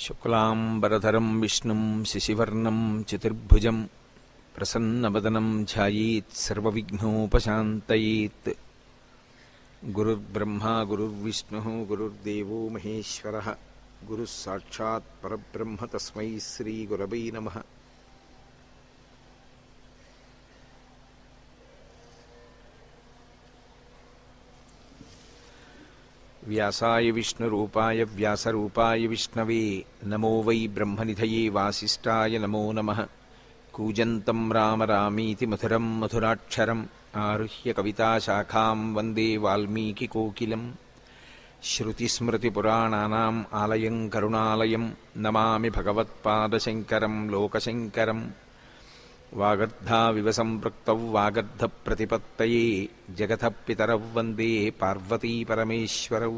శుక్లాంబరధరం విష్ణుం శశివర్ణం చతుర్భుజం ప్రసన్నవదనం ధ్యాయేత్ సర్వవిఘ్నోపశాంతయేత్. గురుర్బ్రహ్మా గురుర్విష్ణుః గురుర్దేవో మహేశ్వరః గురుః సాక్షాత్ పరబ్రహ్మ తస్మై శ్రీగురవై నమః. వ్యాసాయ విష్ణురూపాయ వ్యాసరూపాయ విష్ణవే నమో వై బ్రహ్మనిధయే వాసిష్ఠాయ నమో నమః. కూజంతం రామ రామీతి మధురం మధురాక్షరం ఆరుహ్య కవితాశాఖాం వందే వాల్మీకికోకిలం. శ్రుతిస్మృతిపురాణానాం ఆలయం కరుణాలయం నమామి భగవత్పాదశంకరం లోకశంకరం. వాగర్ధావివ సంపృక్తౌ వాగర్ధప్రతిపత్తయే జగతః పితరౌ వందే పార్వతీపరమేశ్వరౌ.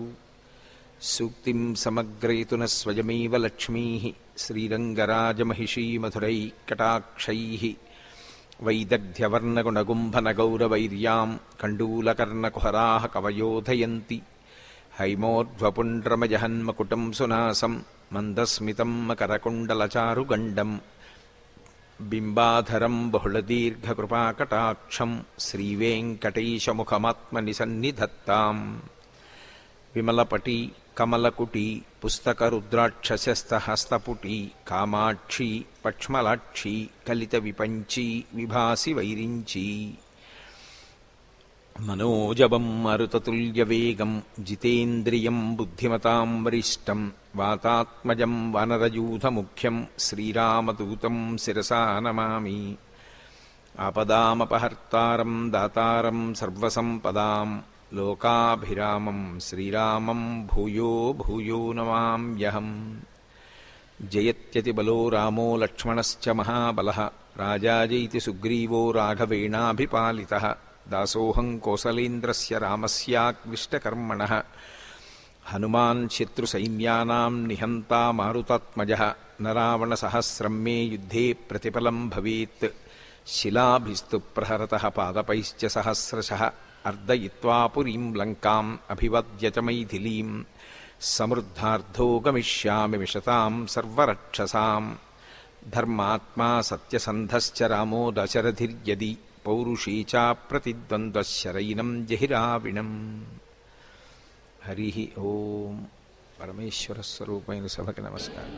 సూక్తిం సమగ్రయతున స్వయమేవ లక్ష్మీః శ్రీరంగరాజమహిషీ మధురైకటాక్షైః. వైదగ్ధ్యవర్ణగుణగుంభనగౌరవైర్యాం కండూలకర్ణకుహరాः కవయోధయంతి. హైమోర్ధ్వపుండ్రమజహన్మకుటం సునాసం మందస్మితం మకరకుండలచారుగండం. బింబాధరం బహుళదీర్ఘకృపాకటాక్షం శ్రీవేంకటేశముఖమాత్మనిసన్నిధత్తాం. విమలపటి కమలకుటి పుస్తకరుద్రాక్షస్యస్తహస్తపుటి కామాక్షి పక్ష్మలాక్షి కలిత విపంచి విభాసి వైరించి. మనోజవం మరుతతుల్యవేగం జితేంద్రియం బుద్ధిమతాం వరిష్టం. వాతాత్మజం వానరయూథముఖ్యం శ్రీరామదూతం శిరసా నమామి. ఆపదామపహర్తారం దాతారం సర్వసంపదాం లోకాభిరామం శ్రీరామం భూయో భూయో నమామ్యహం. జయత్యతిబలో రామో లక్ష్మణశ్చ మహాబలః రాజాజైతి సుగ్రీవో రాఘవేణాభిపాలితః. దాసోహం కోసలేంద్రస్య రామస్యాక్లిష్టకర్మణః. హనుమాన్ శత్రుసైన్యానాం నిహంతా మారుతాత్మజః. నరావణసహస్రం మే యుద్ధే ప్రతిఫలం భవేత్. శిలాభిస్తు ప్రహరతః పాదపైశ్చ సహస్రశః. అర్దయిత్వా పురీం లంకాం అభివద్య చ మైథిలీం. సమృద్ధార్థో గమిష్యామి విశతాం సర్వరక్షసాం. ధర్మాత్మా సత్యసంధశ్చ రామో దశరథిర్యది. పౌరుషీ చ ప్రతిద్వంద్వశరైనం జహిరావిణం. హరి ఓం. పరమేశ్వర స్వరూపమైన సభకి నమస్కారం.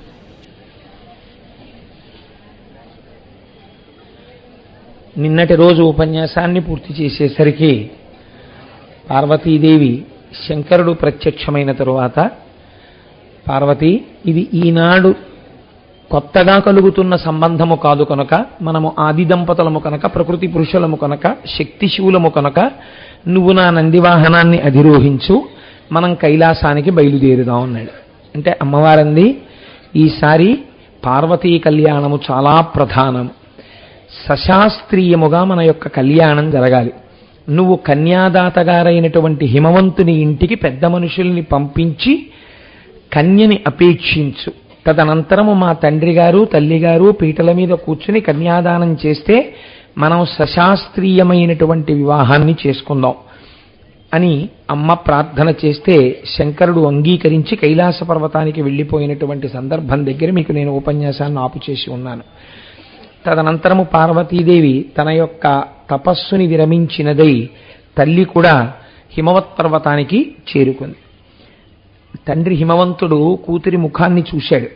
నిన్నటి రోజు ఉపన్యాసాన్ని పూర్తి చేసేసరికి పార్వతీదేవి శంకరుడు ప్రత్యక్షమైన తరువాత, పార్వతి, ఇది ఈనాడు కొత్తగా కలుగుతున్న సంబంధము కాదు కనుక, మనము ఆది దంపతులము కనుక, ప్రకృతి పురుషులము కనుక, శక్తిశూలము కనుక, నువ్వు నా నందివాహనాన్ని అధిరోహించు, మనం కైలాసానికి బయలుదేరుదాం అన్నాడు. అంటే అమ్మవారంది, ఈసారి పార్వతీ కళ్యాణము చాలా ప్రధానం. సశాస్త్రీయముగా మన యొక్క కళ్యాణం జరగాలి. నువ్వు కన్యాదాతగారైనటువంటి హిమవంతుని ఇంటికి పెద్ద మనుషుల్ని పంపించి కన్యని అపేక్షించు. తదనంతరము మా తండ్రి గారు తల్లిగారు పీటల మీద కూర్చుని కన్యాదానం చేస్తే మనం సశాస్త్రీయమైనటువంటి వివాహాన్ని చేసుకుందాం అని అమ్మ ప్రార్థన చేస్తే శంకరుడు అంగీకరించి కైలాస పర్వతానికి వెళ్ళిపోయినటువంటి సందర్భం దగ్గర మీకు నేను ఉపన్యాసాన్ని ఆపు చేసి ఉన్నాను. తదనంతరము పార్వతీదేవి తన యొక్క తపస్సుని విరమించినదై తల్లి కూడా హిమవత్ పర్వతానికి చేరుకుంది. తండ్రి హిమవంతుడు కూతురి ముఖాన్ని చూశాడు.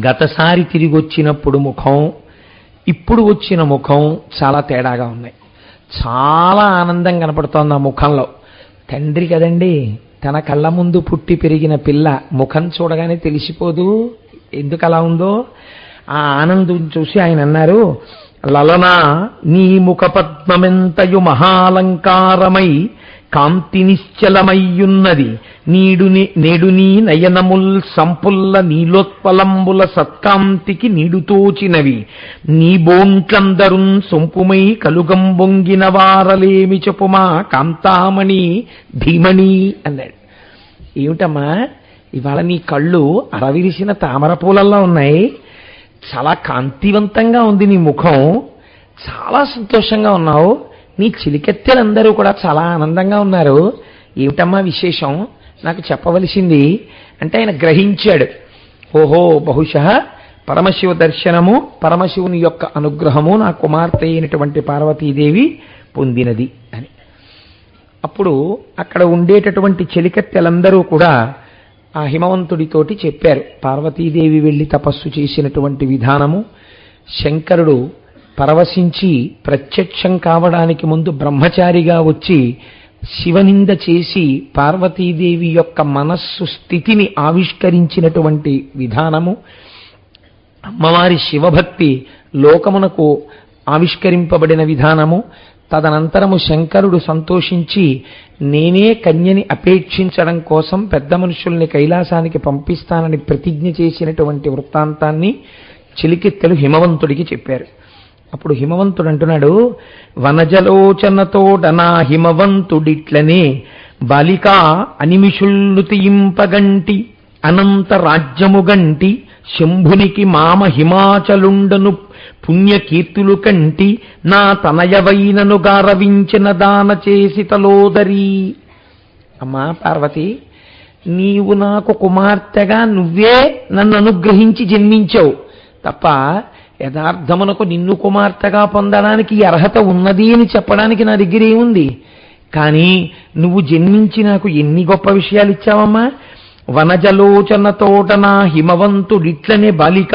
గతసారి తిరిగి వచ్చినప్పుడు ముఖం, ఇప్పుడు వచ్చిన ముఖం చాలా తేడాగా ఉన్నాయి. చాలా ఆనందం కనపడుతోంది ఆ ముఖంలో. తండ్రి కదండి, తన కళ్ళ ముందు పుట్టి పెరిగిన పిల్ల ముఖం చూడగానే తెలిసిపోదు ఎందుకు అలా ఉందో. ఆ ఆనందం చూసి ఆయన అన్నారు, లలనా నీ ముఖపద్మమెంతయు మహాలంకారమై కాంతి నిశ్చలమయ్యున్నది. నేడు నీ నయనముల్ సంపుల్ల నీలోత్పలంబుల సత్కాంతికి నీడుతోచినవి. నీ బోంట్లందరున్ సొంపుమై కలుగం బొంగిన వారలేమి చెప్పుమా కాంతామణి ధీమణి అన్నాడు. ఏమిటమ్మా, ఇవాళ నీ కళ్ళు అరవిరిసిన తామర పూలల్లో ఉన్నాయి, చాలా కాంతివంతంగా ఉంది నీ ముఖం, చాలా సంతోషంగా ఉన్నావు, నీ చిలికెత్తెలందరూ కూడా చాలా ఆనందంగా ఉన్నారు, ఏమిటమ్మా విశేషం, నాకు చెప్పవలసింది అంటే ఆయన గ్రహించాడు. ఓహో బహుశః పరమశివ దర్శనము, పరమశివుని యొక్క అనుగ్రహము నా కుమార్తె అయినటువంటి పార్వతీదేవి పొందినది అని. అప్పుడు అక్కడ ఉండేటటువంటి చెలికత్తెలందరూ కూడా ఆ హిమవంతుడితోటి చెప్పారు పార్వతీదేవి వెళ్ళి తపస్సు చేసినటువంటి విధానము. శంకరుడు పరవశించి ప్రత్యక్షం కావడానికి ముందు బ్రహ్మచారిగా వచ్చి శివనింద చేసి పార్వతీదేవి యొక్క మనస్సు స్థితిని ఆవిష్కరించినటువంటి విధానము, అమ్మవారి శివభక్తి లోకమునకు ఆవిష్కరింపబడిన విధానము. తదనంతరము శంకరుడు సంతోషించి నేనే కన్యని అపేక్షించడం కోసం పెద్ద మనుషుల్ని కైలాసానికి పంపిస్తానని ప్రతిజ్ఞ చేసినటువంటి వృత్తాంతాన్ని చిలికెత్తెలు హిమవంతుడికి చెప్పారు. అప్పుడు హిమవంతుడు అంటున్నాడు, వనజలోచనతోడనా హిమవంతుడిట్లనే బాలికా అనిమిషుల్లు తీయింపగంటి అనంత రాజ్యముగంటి శంభునికి మామ హిమాచలుండను పుణ్యకీర్తులు కంటి నా తనయవైనను గారవించిన దాన చేసి తలోదరి. అమ్మా పార్వతి, నీవు నాకు కుమార్తెగా నువ్వే నన్ను అనుగ్రహించి జన్మించావు తప్ప యథార్థమునకు నిన్ను కుమార్తెగా పొందడానికి ఈ అర్హత ఉన్నది అని చెప్పడానికి నా దగ్గర ఏముంది? కానీ నువ్వు జన్మించి నాకు ఎన్ని గొప్ప విషయాలు ఇచ్చావమ్మా. వనజలోచనతోట నా హిమవంతుడిట్లనే బాలిక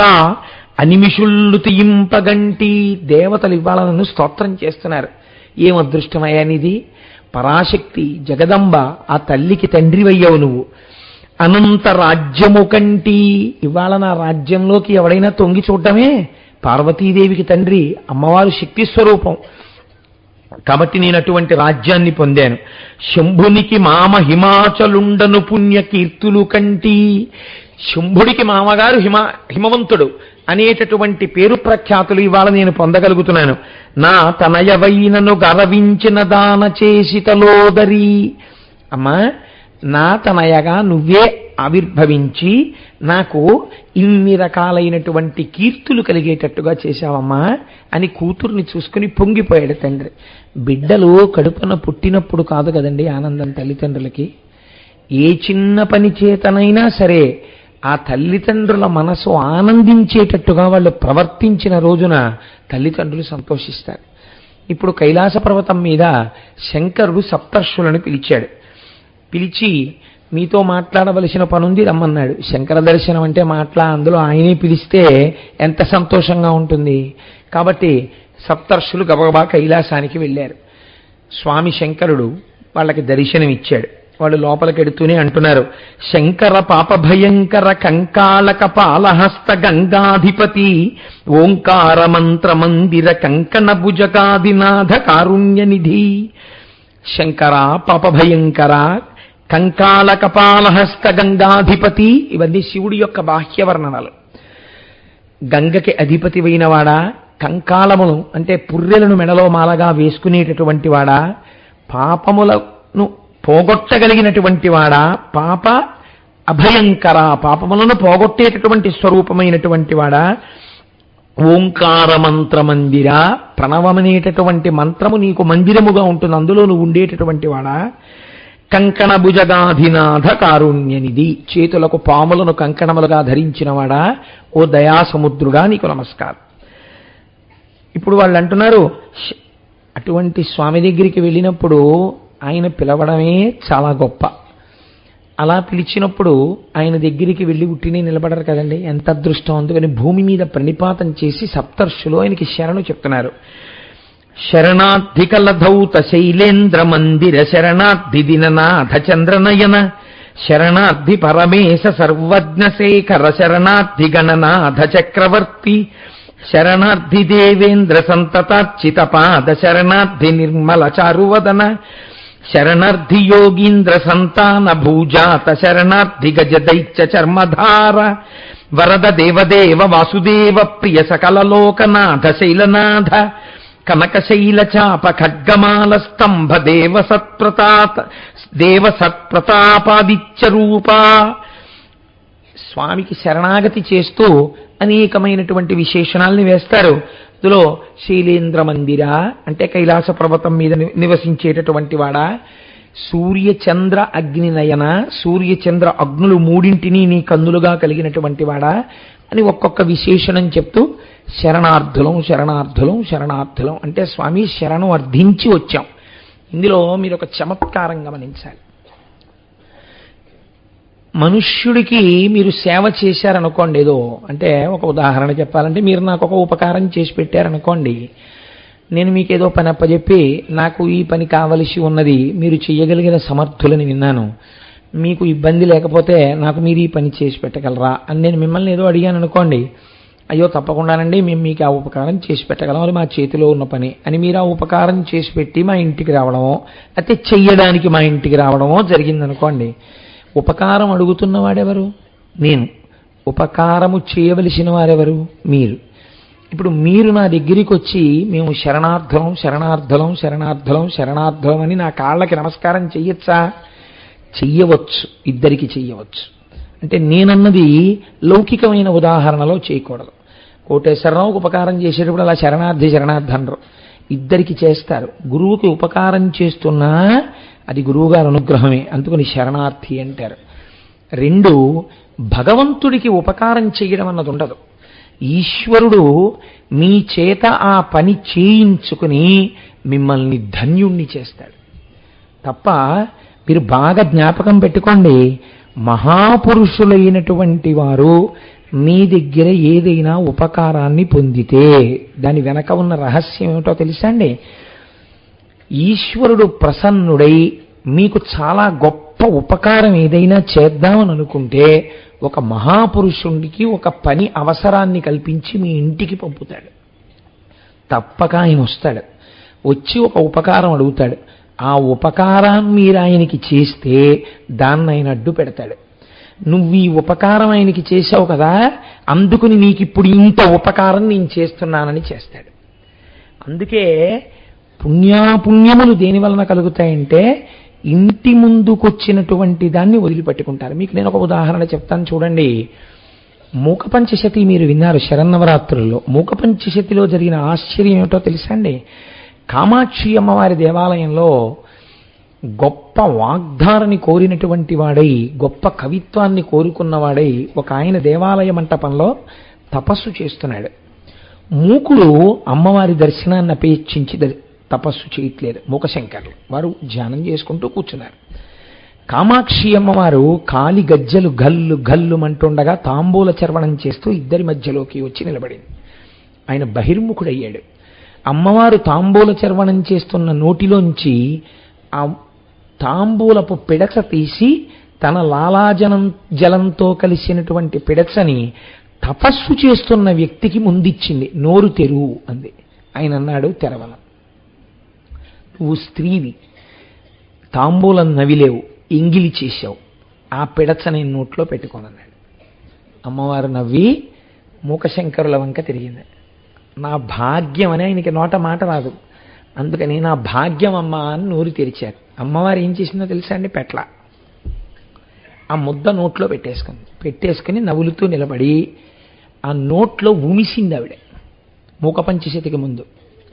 అనిమిషుల్లు తీయింపగంటి. దేవతలు ఇవాళ నన్ను స్తోత్రం చేస్తున్నారు. ఏం అదృష్టమయ్యానిది. పరాశక్తి జగదంబ ఆ తల్లికి తండ్రివయ్యావు నువ్వు. అనంత రాజ్యము కంటి, ఇవాళ నా రాజ్యంలోకి ఎవడైనా తొంగి చూడటమే. పార్వతీదేవికి తండ్రి, అమ్మవారు శక్తి స్వరూపం కాబట్టి నేను అటువంటి రాజ్యాన్ని పొందాను. శంభునికి మామ హిమాచలుండను పుణ్యకీర్తులు కంటి. శంభుడికి మామగారు హిమవంతుడు అనేటటువంటి పేరు ప్రఖ్యాతులు ఇవాళ నేను పొందగలుగుతున్నాను. నా తనయవైనను గరవించిన దాన చేసి తలోదరి. అమ్మా, నా తనయగా నువ్వే ఆవిర్భవించి నాకు ఇన్ని రకాలైనటువంటి కీర్తులు కలిగేటట్టుగా చేశావమ్మా అని కూతుర్ని చూసుకుని పొంగిపోయాడు తండ్రి. బిడ్డలు కడుపున పుట్టినప్పుడు కాదు కదండి ఆనందం తల్లిదండ్రులకి. ఏ చిన్న పని చేతనైనా సరే ఆ తల్లిదండ్రుల మనసు ఆనందించేటట్టుగా వాళ్ళు ప్రవర్తించిన రోజున తల్లిదండ్రులు సంతోషిస్తారు. ఇప్పుడు కైలాస పర్వతం మీద శంకరుడు సప్తర్షులను పిలిచాడు. పిలిచి మీతో మాట్లాడవలసిన పనుంది రమ్మన్నాడు. శంకర దర్శనం అంటే అందులో ఆయనే పిలిస్తే ఎంత సంతోషంగా ఉంటుంది. కాబట్టి సప్తర్షులు గబగబా కైలాసానికి వెళ్ళారు. స్వామి శంకరుడు వాళ్ళకి దర్శనం ఇచ్చాడు. వాళ్ళు లోపలికెడుతూనే అంటున్నారు, శంకర పాప భయంకర కంకాళక పాలహస్త గంగాధిపతి ఓంకార మంత్ర మందిర కంకణ భుజగాదినాథ కారుణ్య నిధి. శంకర పాప భయంకర కంకాళ కపాలహస్త గంగాధిపతి, ఇవన్నీ శివుడి యొక్క బాహ్య వర్ణనలు. గంగకి అధిపతివైన వాడా, కంకాళమును అంటే పుర్రెలను మెడలో మాలగా వేసుకునేటటువంటి వాడా, పాపములను పోగొట్టగలిగినటువంటి వాడా, పాప అభయంకర పాపములను పోగొట్టేటటువంటి స్వరూపమైనటువంటి వాడా, ఓంకార మంత్ర మందిర ప్రణవమనేటటువంటి మంత్రము నీకు మందిరముగా ఉంటుంది, అందులో నువ్వు ఉండేటటువంటి వాడా, కంకణ భుజగాధినాథ కారుణ్యనిధి చేతులకు పాములను కంకణములుగా ధరించినవాడా, ఓ దయాసముద్రుడా నీకు నమస్కారం. ఇప్పుడు వాళ్ళు అంటున్నారు, అటువంటి స్వామి దగ్గరికి వెళ్ళినప్పుడు ఆయన పిలవడమే చాలా గొప్ప. అలా పిలిచినప్పుడు ఆయన దగ్గరికి వెళ్ళి ఉట్టినే నిలబడరు కదండి, ఎంత అదృష్టం. అందుకని భూమి మీద ప్రణిపాతం చేసి సప్తర్షులు ఆయనకి శరణు చెప్తున్నారు. శరణార్థి కలధౌత శైలేంద్ర మందిర శరణార్థి దిననాథ చంద్రనయన శరణార్థి పరమేశ సర్వజ్ఞ శేఖర శరణార్థి గణనాథ చక్రవర్తి శరణార్థి దేవేంద్ర సంతతార్చిత పాద శరణార్థి నిర్మల చారువదన శరణార్థి యోగీంద్ర సంతాన భూజాత శరణార్థి గజ దైత్య చర్మధార వరద దేవదేవ వాసుదేవ ప్రియ సకల లోకనాథ శైలనాథ కనకశైల చాప ఖడ్గమాల స్తంభ దేవ సత్ప్రతాపాదిత్య రూపా. స్వామికి శరణాగతి చేస్తూ అనేకమైనటువంటి విశేషణాలని వేస్తారు. అందులో శైలేంద్ర మందిర అంటే కైలాస పర్వతం మీద నివసించేటటువంటి వాడా, సూర్యచంద్ర అగ్నినయన, సూర్యచంద్ర అగ్నులు మూడింటిని నీ కన్నులుగా కలిగినటువంటి వాడా అని ఒక్కొక్క విశేషణం చెప్తూ శరణార్థులం శరణార్థులం శరణార్థులం అంటే స్వామి శరణు అర్థించి వచ్చాం. ఇందులో మీరు ఒక చమత్కారం గమనించాలి. మనుష్యుడికి మీరు సేవ చేశారనుకోండి, ఏదో అంటే ఒక ఉదాహరణ చెప్పాలంటే మీరు నాకు ఒక ఉపకారం చేసి పెట్టారనుకోండి, నేను మీకేదో పని అప్పచెప్పి నాకు ఈ పని కావలసి ఉన్నది, మీరు చేయగలిగిన సమర్థులని విన్నాను, మీకు ఇబ్బంది లేకపోతే నాకు మీరు ఈ పని చేసి పెట్టగలరా అని నేను మిమ్మల్ని ఏదో అడిగాను అనుకోండి, అయ్యో తప్పకుండానండి మేము మీకు ఆ ఉపకారం చేసి పెట్టగలం, అది మా చేతిలో ఉన్న పని అని మీరు ఆ ఉపకారం చేసి పెట్టి మా ఇంటికి రావడమో అయితే చెయ్యడానికి మా ఇంటికి రావడమో జరిగిందనుకోండి, ఉపకారం అడుగుతున్నవాడెవరు? నేను. ఉపకారము చేయవలసిన వారెవరు? మీరు. ఇప్పుడు మీరు నా దగ్గరికి వచ్చి మేము శరణార్థం శరణార్థలం శరణార్థలం శరణార్థలం అని నా కాళ్ళకి నమస్కారం చెయ్యొచ్చా? చెయ్యవచ్చు, ఇద్దరికి చెయ్యవచ్చు. అంటే నేనన్నది లౌకికమైన ఉదాహరణలో చేయకూడదు. కోటేశ్వరరావుకు ఉపకారం చేసేటప్పుడు అలా శరణార్థి శరణార్థి అనరు, ఇద్దరికి చేస్తారు. గురువుకి ఉపకారం చేస్తున్నా అది గురువుగారి అనుగ్రహమే, అందుకని శరణార్థి అంటారు. రెండు, భగవంతుడికి ఉపకారం చేయడం అన్నది ఉండదు. ఈశ్వరుడు మీ చేత ఆ పని చేయించుకుని మిమ్మల్ని ధన్యుణ్ణి చేస్తాడు తప్ప. మీరు బాగా జ్ఞాపకం పెట్టుకోండి, మహాపురుషులైనటువంటి వారు మీ దగ్గర ఏదైనా ఉపకారాన్ని పొందితే దాని వెనక ఉన్న రహస్యం ఏమిటో తెలుసా అండి? ఈశ్వరుడు ప్రసన్నుడై మీకు చాలా గొప్ప ఉపకారం ఏదైనా చేద్దామని అనుకుంటే ఒక మహాపురుషుడికి ఒక పని అవసరాన్ని కల్పించి మీ ఇంటికి పంపుతాడు. తప్పక ఆయన వస్తాడు, వచ్చి ఒక ఉపకారం అడుగుతాడు. ఆ ఉపకారాన్ని మీరు ఆయనకి చేస్తే దాన్ని ఆయన అడ్డు పెడతాడు. నువ్వు ఈ ఉపకారం ఆయనకి చేశావు కదా, అందుకుని నీకు ఇప్పుడు ఇంత ఉపకారం నేను చేస్తున్నానని చేస్తాడు. అందుకే పుణ్యాపుణ్యములు దేని వలన కలుగుతాయంటే ఇంటి ముందుకొచ్చినటువంటి దాన్ని వదిలిపెట్టుకుంటారు. మీకు నేను ఒక ఉదాహరణ చెప్తాను చూడండి. మూకపంచశతి మీరు విన్నారు శరన్నవరాత్రుల్లో. మూకపంచశతిలో జరిగిన ఆశ్చర్యం ఏమిటో తెలుసా అండి? కామాక్షి అమ్మవారి దేవాలయంలో గొప్ప వాగ్ధారని కోరినటువంటి వాడై, గొప్ప కవిత్వాన్ని కోరుకున్నవాడై ఒక ఆయన దేవాలయ మంటపంలో తపస్సు చేస్తున్నాడు. మూకుడు అమ్మవారి దర్శనాన్ని అపేక్షించి తపస్సు చేయట్లేదు. మూకశంకరులు వారు ధ్యానం చేసుకుంటూ కూర్చున్నారు. కామాక్షి అమ్మవారు కాలి గజ్జలు గల్లు గల్లు మంటుండగా తాంబూల చర్వణం చేస్తూ ఇద్దరి మధ్యలోకి వచ్చి నిలబడింది. ఆయన బహిర్ముఖుడయ్యాడు. అమ్మవారు తాంబూల చర్వణం చేస్తున్న నోటిలోంచి ఆ తాంబూలపు పిడచ తీసి తన లాలాజనం జలంతో కలిసినటువంటి పిడచని తపస్సు చేస్తున్న వ్యక్తికి ముందిచ్చింది. నోరు తెరువు అంది. ఆయన అన్నాడు, తెరవను. నువ్వు స్త్రీవి, తాంబూలం నవిలేవు, ఎంగిలి చేశావు, ఆ పిడచ నేను నోట్లో పెట్టుకోనన్నాడు. అమ్మవారు నవ్వి మూకశంకరుల వంక తిరిగింది. నా భాగ్యం అని ఆయనకి నోట మాట రాదు, అందుకని నా భాగ్యం అమ్మ అని నోరు తెరిచారు. అమ్మవారు ఏం చేసిందో తెలుసా అండి? పెట్ల ఆ ముద్ద నోట్లో పెట్టేసుకుని నవ్వులుతూ నిలబడి ఆ నోట్లో ఉమిసింది ఆవిడ. మూకపంచశతికి ముందు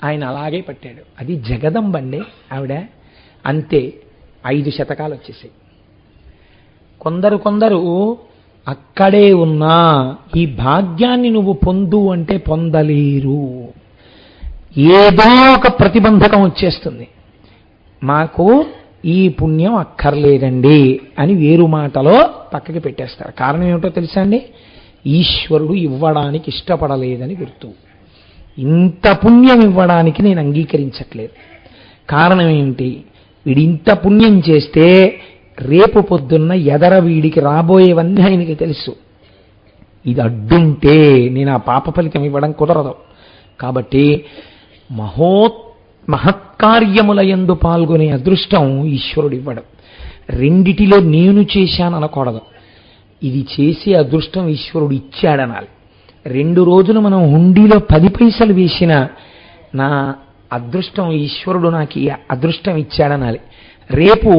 ఆయన అలాగే పట్టాడు. అది జగదంబండి ఆవిడ. అంతే 5 శతకాలు వచ్చేసాయి. కొందరు అక్కడే ఉన్నా ఈ భాగ్యాన్ని నువ్వు పొందు అంటే పొందలేరు. ఏదో ఒక ప్రతిబంధకం వచ్చేస్తుంది. మాకు ఈ పుణ్యం అక్కర్లేదండి అని వేరు మాటలో పక్కకి పెట్టేస్తారు. కారణం ఏమిటో తెలుసా అండి? ఈశ్వరుడు ఇవ్వడానికి ఇష్టపడలేదని గుర్తు. ఇంత పుణ్యం ఇవ్వడానికి నేను అంగీకరించట్లేదు. కారణం ఏమిటి? వీడి ఇంత పుణ్యం చేస్తే రేపు పొద్దున్న ఎదర వీడికి రాబోయేవన్నీ ఆయనకి తెలుసు. ఇది అడ్డుంటే నేను ఆ పాప ఫలితం ఇవ్వడం కుదరదు. కాబట్టి మహత్కార్యముల యందు పాల్గొనే అదృష్టం ఈశ్వరుడు ఇవ్వడం. రెండిటిలో నేను చేశాను అనకూడదు. ఇది చేసే అదృష్టం ఈశ్వరుడు ఇచ్చాడనాలి. 2 రోజులు మనం హుండీలో 10 పైసలు వేసిన నా అదృష్టం ఈశ్వరుడు నాకు ఈ అదృష్టం ఇచ్చాడనాలి. రేపు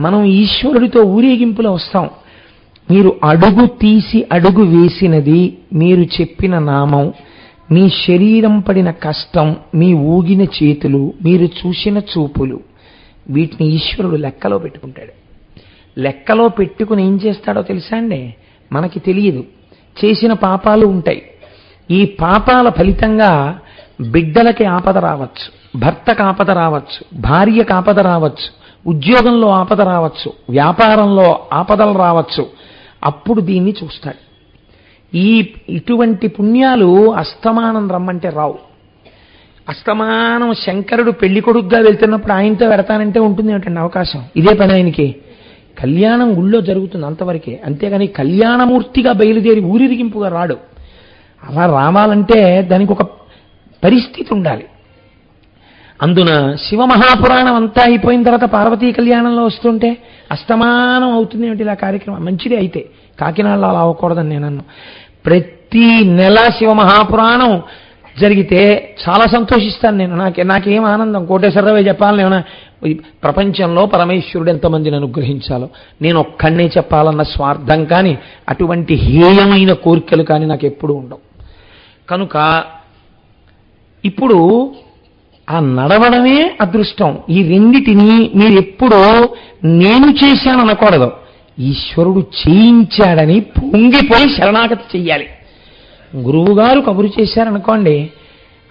మనం ఈశ్వరుడితో ఊరేగింపులో వస్తాం. మీరు అడుగు తీసి అడుగు వేసినది, మీరు చెప్పిన నామం, మీ శరీరం పడిన కష్టం, మీ ఊగిన చేతులు, మీరు చూసిన చూపులు, వీటిని ఈశ్వరుడు లెక్కలో పెట్టుకుంటాడు. లెక్కలో పెట్టుకుని ఏం చేస్తాడో తెలుసా అండి? మనకి తెలియదు. చేసిన పాపాలు ఉంటాయి. ఈ పాపాల ఫలితంగా బిడ్డలకి ఆపద రావచ్చు, భర్తకు ఆపద రావచ్చు, భార్యకు ఆపద రావచ్చు, ఉద్యోగంలో ఆపద రావచ్చు, వ్యాపారంలో ఆపదలు రావచ్చు. అప్పుడు దీన్ని చూస్తాడు. ఇటువంటి పుణ్యాలు అస్తమానం రమ్మంటే రావు. అస్తమానం శంకరుడు పెళ్లి కొడుకుగా వెళ్తున్నప్పుడు ఆయనతో పెడతానంటే ఉంటుంది ఏమిటండి అవకాశం? ఇదే పని ఆయనకి. కళ్యాణం గుళ్ళో జరుగుతుంది అంతవరకే, అంతేగాని కళ్యాణమూర్తిగా బయలుదేరి ఊరిరిగింపుగా రాడు. అలా రావాలంటే దానికి ఒక పరిస్థితి ఉండాలి. అందున శివమహాపురాణం అంతా అయిపోయిన తర్వాత పార్వతీ కళ్యాణంలో వస్తుంటే అస్తమానం అవుతుంది ఏమిటి ఇలా కార్యక్రమం? మంచిది అయితే, కాకినాడలో అలా అవ్వకూడదని నేను అన్నాను. ప్రతి నెల శివమహాపురాణం జరిగితే చాలా సంతోషిస్తాను నేను. నాకేం ఆనందం. కోటేశ్వరరావు చెప్పాలని ఏమన్నా ప్రపంచంలో పరమేశ్వరుడు ఎంతమందిని అనుగ్రహించాలో నేను ఒక్కడనే చెప్పాలన్న స్వార్థం కానీ అటువంటి హేయమైన కోరికలు కానీ నాకు ఎప్పుడూ ఉండవు. కనుక ఇప్పుడు ఆ నడవడమే అదృష్టం. ఈ రెండిటిని మీరు ఎప్పుడో నేను చేశాను అనకూడదు. ఈశ్వరుడు చేయించాడని పొంగిపోయి శరణాగతి చెయ్యాలి. గురువుగారు కబురు చేశారనుకోండి,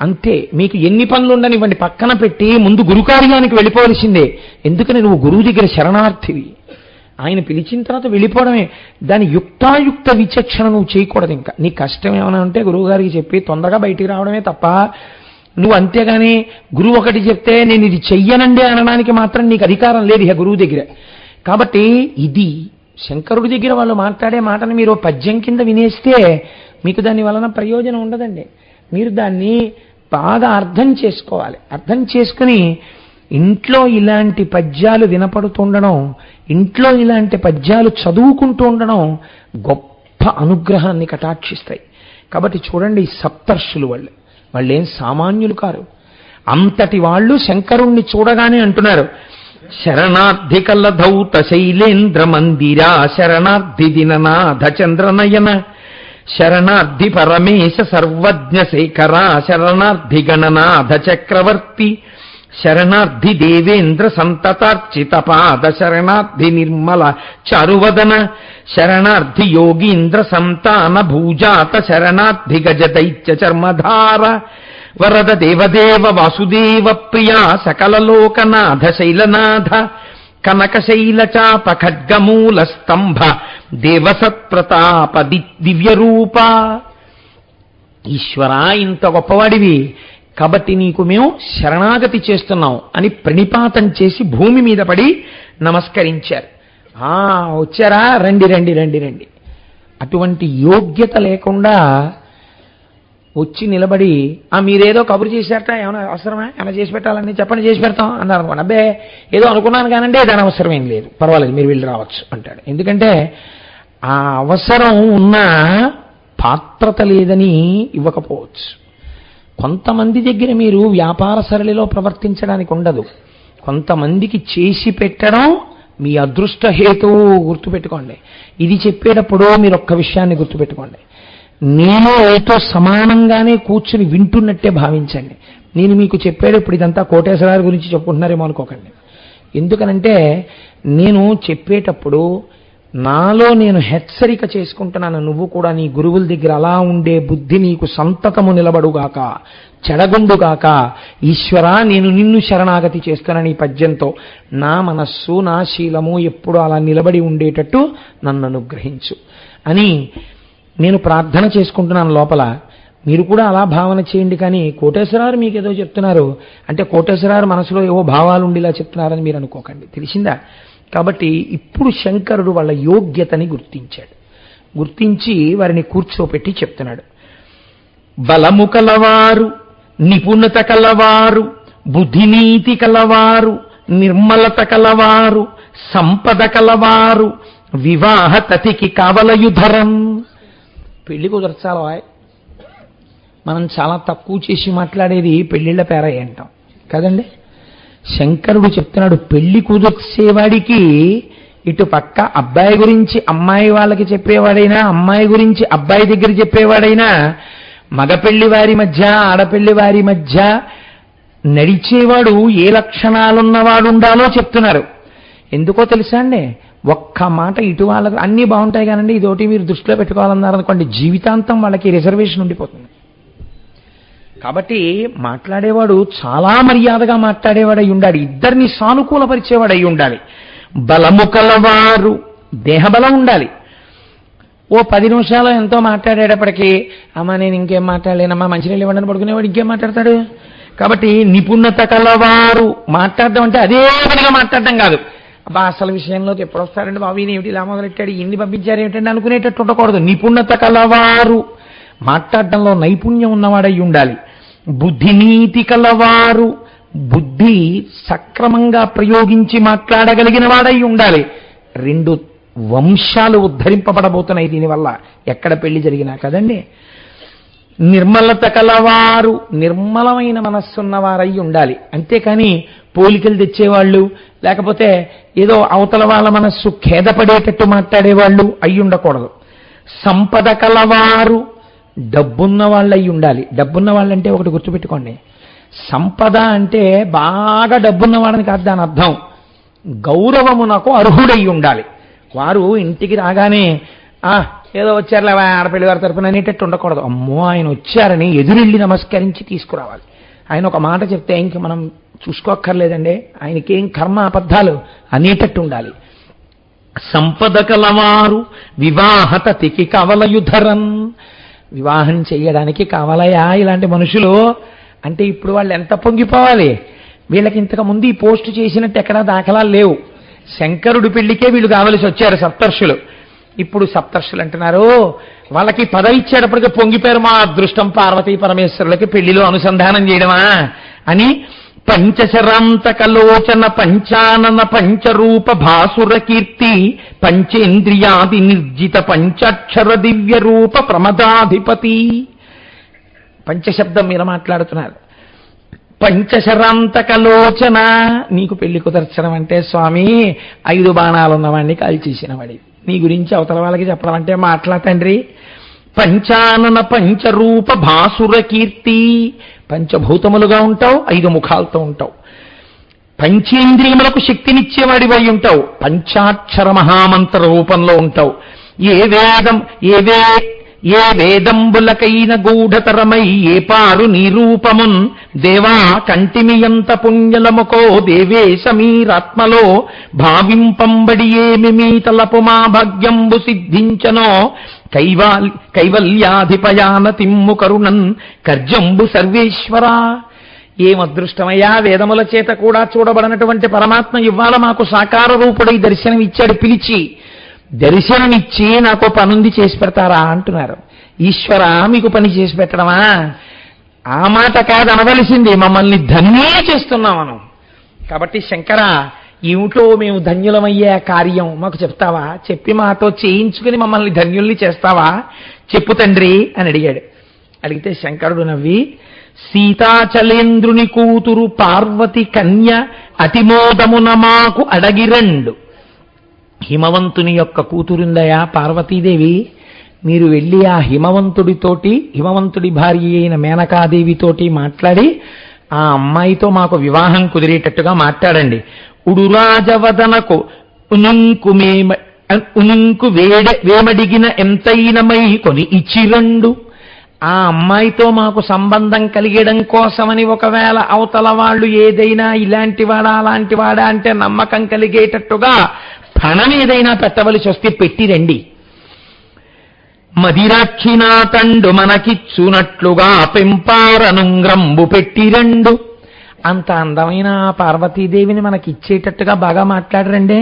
అంతే. మీకు ఎన్ని పనులు ఉండనివ్వండి, పక్కన పెట్టి ముందు గురుకార్యానికి వెళ్ళిపోవలసిందే. ఎందుకని నువ్వు గురువు దగ్గర శరణార్థివి. ఆయన పిలిచిన తర్వాత వెళ్ళిపోవడమే. దాని యుక్తాయుక్త విచక్షణ నువ్వు చేయకూడదు. ఇంకా నీ కష్టం ఏమైనా ఉంటే గురువుగారికి చెప్పి తొందరగా బయటికి రావడమే తప్ప, నువ్వు అంతేగాని గురువు ఒకటి చెప్తే నేను ఇది చెయ్యనండి అనడానికి మాత్రం నీకు అధికారం లేదు ఇక గురువు దగ్గర. కాబట్టి ఇది శంకరుడి దగ్గర వాళ్ళు మాట్లాడే మాటను మీరు పద్యం కింద వినేస్తే మీకు దాని వలన ప్రయోజనం ఉండదండి. మీరు దాన్ని బాగా అర్థం చేసుకోవాలి. అర్థం చేసుకుని ఇంట్లో ఇలాంటి పద్యాలు వినపడుతుండడం, ఇంట్లో ఇలాంటి పద్యాలు చదువుకుంటూ ఉండడం గొప్ప అనుగ్రహాన్ని కటాక్షిస్తాయి. కాబట్టి చూడండి, సప్తర్షులు వాళ్ళేం సామాన్యులు కారు. అంతటి వాళ్ళు శంకరుణ్ణి చూడగానే అంటున్నారు, శరణార్థి కల్లధౌత శైలేంద్ర మందిరా శరణార్థి దిననాథ చంద్రనయన శరణార్థి పరమేశ సర్వజ్ఞ శేఖరా శరణార్థి గణనాథ చక్రవర్తి శరణార్థి దేవేంద్ర సంతతార్చిత పాద శరణార్థి నిర్మల చారువదన శరణార్థి యోగీంద్ర సంతాన భూజాత శరణార్థి గజ దైత్య చర్మధార వరద దేవదేవ వాసుదేవ ప్రియా సకల లోకనాథ శైలనాథ కనకశైల చాప ఖడ్గమూల స్తంభ దేవసత్ప్రతాప దివ్యరూప. ఈశ్వరా, ఇంత గొప్పవాడివి కాబట్టి నీకు మేము శరణాగతి చేస్తున్నాం అని ప్రణిపాతం చేసి భూమి మీద పడి నమస్కరించారు. వచ్చారా, రండి రండి రండి రండి. అటువంటి యోగ్యత లేకుండా వచ్చి నిలబడి మీరేదో కబురు చేశారట, ఏమైనా అవసరమా, ఏమైనా చేసి పెట్టాలని చెప్పండి, చేసి పెడతాం అన్నారు అనుకోండి. అబ్బే ఏదో అనుకున్నాను కానండి, దాని అవసరం ఏం లేదు, పర్వాలేదు మీరు వెళ్ళి రావచ్చు అంటాడు. ఎందుకంటే ఆ అవసరం ఉన్న పాత్రత లేదని ఇవ్వకపోవచ్చు. కొంతమంది దగ్గర మీరు వ్యాపార సరళిలో ప్రవర్తించడానికి ఉండదు. కొంతమందికి చేసి పెట్టడం మీ అదృష్ట హేతువు. గుర్తుపెట్టుకోండి. ఇది చెప్పేటప్పుడు మీరు ఒక్క విషయాన్ని గుర్తుపెట్టుకోండి. నేను ఏతో సమానంగానే కూర్చుని వింటున్నట్టే భావించండి. నేను మీకు చెప్పేటప్పుడు ఇదంతా కోటేశ్వరరావు గురించి చెప్పుకుంటున్నారేమో అనుకోకండి. ఎందుకనంటే నేను చెప్పేటప్పుడు నాలో నేను హెచ్చరిక చేసుకుంటున్నాను, నువ్వు కూడా నీ గురువుల దగ్గర అలా ఉండే బుద్ధి నీకు సంతతము నిలబడుగాక, చెడగొండుగాక. ఈశ్వరా, నేను నిన్ను శరణాగతి చేస్తున్నాను ఈ పద్యంతో. నా మనస్సు నా శీలము ఎప్పుడు అలా నిలబడి ఉండేటట్టు నన్ను అనుగ్రహించు అని నేను ప్రార్థన చేసుకుంటున్నాను లోపల. మీరు కూడా అలా భావన చేయండి. కానీ కోటేశ్వరరావు మీకు ఏదో చెప్తున్నారు అంటే కోటేశ్వరరావు మనసులో ఏవో భావాలు ఉండి ఇలా చెప్తున్నారని మీరు అనుకోకండి. తెలిసిందా? కాబట్టి ఇప్పుడు శంకరుడు వాళ్ళ యోగ్యతని గుర్తించాడు. గుర్తించి వారిని కూర్చోపెట్టి చెప్తున్నాడు. బలము కలవారు, నిపుణత కలవారు, బుద్ధినీతి కలవారు, నిర్మలత కలవారు, సంపద కలవారు, వివాహ తతికి కావలయుధరం. పెళ్లి కుదర్చాలా? మనం చాలా తక్కువ చేసి మాట్లాడేది పెళ్లిళ్ల పేరయ్య అంటాం కదండి. శంకరుడు చెప్తున్నాడు, పెళ్లి కుదిర్చేవాడికి ఇటు పక్క అబ్బాయి గురించి అమ్మాయి వాళ్ళకి చెప్పేవాడైనా, అమ్మాయి గురించి అబ్బాయి దగ్గర చెప్పేవాడైనా, మగ పెళ్లి వారి మధ్య ఆడపెళ్లి వారి మధ్య నడిచేవాడు ఏ లక్షణాలున్నవాడు ఉండాలో చెప్తున్నారు. ఎందుకో తెలుసా అండి, ఒక్క మాట ఇటు వాళ్ళకు అన్నీ బాగుంటాయి కానండి, ఇదోటి మీరు దృష్టిలో పెట్టుకోవాలన్నారనుకోండి, జీవితాంతం వాళ్ళకి రిజర్వేషన్ ఉండిపోతుంది. కాబట్టి మాట్లాడేవాడు చాలా మర్యాదగా మాట్లాడేవాడై ఉండాలి, ఇద్దరిని సానుకూలపరిచేవాడై ఉండాలి. బలము కలవారు, దేహబలం ఉండాలి. ఓ 10 నిమిషాలు ఎంతో మాట్లాడేటప్పటికీ అమ్మ నేను ఇంకేం మాట్లాడలేనమ్మా మంచినీళ్ళు ఇవ్వండి పడుకునేవాడు ఇంకేం మాట్లాడతాడు. కాబట్టి నిపుణత కలవారు, మాట్లాడడం అంటే అదే పనిగా మాట్లాడడం కాదు. అబ్బా అసలు విషయంలోకి ఎప్పుడు వస్తారండి బాబు, ఈయన ఏమిటి ఇలా మొదలెట్టాడు, ఇన్ని పంపించారు ఏమిటండి అనుకునేటట్టు ఉండకూడదు. నిపుణత కలవారు, మాట్లాడడంలో నైపుణ్యం ఉన్నవాడై ఉండాలి. బుద్ధినీతి కలవారు, బుద్ధి సక్రమంగా ప్రయోగించి మాట్లాడగలిగిన వాడై ఉండాలి. 2 వంశాలు ఉద్ధరింపబడబోతున్నాయి దీనివల్ల, ఎక్కడ పెళ్లి జరిగినా కదండి. నిర్మలత కలవారు, నిర్మలమైన మనస్సున్నవారై ఉండాలి. అంతేకాని పోలికలు తెచ్చేవాళ్ళు, లేకపోతే ఏదో అవతల వాళ్ళ మనస్సు ఖేదపడేటట్టు మాట్లాడేవాళ్ళు అయి ఉండకూడదు. సంపద కలవారు, డబ్బున్న వాళ్ళు అయి ఉండాలి. డబ్బున్న వాళ్ళంటే ఒకటి గుర్తుపెట్టుకోండి, సంపద అంటే బాగా డబ్బున్న వాళ్ళని కాదు దాని అర్థం, గౌరవమునకు అర్హుడై ఉండాలి. వారు ఇంటికి రాగానే ఏదో వచ్చారులే ఆడపిల్లి వారి తరపున అనేటట్టు ఉండకూడదు. అమ్మో ఆయన వచ్చారని ఎదురెళ్ళి నమస్కరించి తీసుకురావాలి. ఆయన ఒక మాట చెప్తే ఇంక మనం చూసుకోక్కర్లేదండి, ఆయనకేం కర్మ అబద్ధాలు అనేటట్టు ఉండాలి. సంపద కలవారు వివాహతతికి కవలయుధరన్, వివాహం చెయ్యడానికి కావాలయా ఇలాంటి మనుషులు అంటే ఇప్పుడు వాళ్ళు ఎంత పొంగిపోవాలి. వీళ్ళకి ఇంతకు ముందు ఈ పోస్టు చేసినట్టు ఎక్కడా దాఖలాలు లేవు. శంకరుడి పెళ్లికే వీళ్ళు కావలసి వచ్చారు సప్తర్షులు. ఇప్పుడు సప్తర్షులు అంటున్నారు వాళ్ళకి పదవి ఇచ్చేటప్పటికి పొంగిపోయారు, మా అదృష్టం పార్వతీ పరమేశ్వరులకి పెళ్లిలో అనుసంధానం చేయడమా అని. పంచశరాంతకలోచన పంచానన పంచరూప భాసుర కీర్తి పంచేంద్రియాది నిర్జిత పంచాక్షర దివ్య రూప ప్రమదాధిపతి. పంచశబ్దం మీద మాట్లాడుతున్నారు. పంచశరాంతకలోచన, నీకు పెళ్లి కుదర్చడం అంటే స్వామి 5 బాణాలు ఉన్నవాడిని కాల్చేసిన వాడి, నీ గురించి అవతల వాళ్ళకి చెప్పడం అంటే మాట్లా తండ్రి. పంచానన పంచరూప భాసుర కీర్తి, పంచభూతములుగా ఉంటావు, 5 ముఖాలతో ఉంటావు. పంచేంద్రియములకు శక్తినిచ్చేవాడివై ఉంటావు, పంచాక్షర మహామంత్ర రూపంలో ఉంటావు. ఏ వేదంబులకైన గూఢతరమై ఏ పారు నిరూపమున్ దేవా కంటిమియంత పుణ్యలముకో దేవేశ మీరాత్మలో భావింపంబడి ఏమి మీ తలపు మా భాగ్యంబు సిద్ధించనో కైవల్యాధిపయాన తిమ్ము కరుణన్ కర్జంబు సర్వేశ్వరా. ఏం అదృష్టమయ్యా, వేదముల చేత కూడా చూడబడినటువంటి పరమాత్మ ఇవాళ మాకు సాకార రూపుడై దర్శనం ఇచ్చాడు. పిలిచి దర్శనమిచ్చి నాకు పనుంది చేసి పెడతారా అంటున్నారు. ఈశ్వర మీకు పని చేసి పెట్టడమా, ఆ మాట కాదు అనవలసింది, మమ్మల్ని ధన్యే చేస్తున్నామను. కాబట్టి శంకర ఏమిటో మేము ధన్యులమయ్యే కార్యం మాకు చెప్తావా, చెప్పి మాతో చేయించుకుని మమ్మల్ని ధన్యుల్ని చేస్తావా చెప్పు తండ్రి అని అడిగాడు. అడిగితే శంకరుడు నవ్వి, సీతాచలేంద్రుని కూతురు పార్వతి కన్య అతిమోదమున మాకు అడగిరండు. హిమవంతుని యొక్క కూతురుందయా పార్వతీదేవి, మీరు వెళ్ళి ఆ హిమవంతుడి భార్య అయిన మేనకాదేవితోటి మాట్లాడి ఆ అమ్మాయితో మాకు వివాహం కుదిరేటట్టుగా మాట్లాడండి. ఉడురాజవదనకు ఉనుంకు వేమడిగిన ఎంతైనమై కొని ఇచ్చిరండు. ఆ అమ్మాయితో మాకు సంబంధం కలిగడం కోసమని ఒకవేళ అవతల వాళ్ళు ఏదైనా ఇలాంటి వాడా అలాంటి వాడా అంటే నమ్మకం కలిగేటట్టుగా పణం ఏదైనా పెట్టవలసి వస్తే పెట్టిరండి. మదిరాక్షినాతండు మనకిచ్చునట్లుగా పెంపారనుంగ్రంబు పెట్టిరండు. అంత అందమైన పార్వతీదేవిని మనకిచ్చేటట్టుగా బాగా మాట్లాడరండే.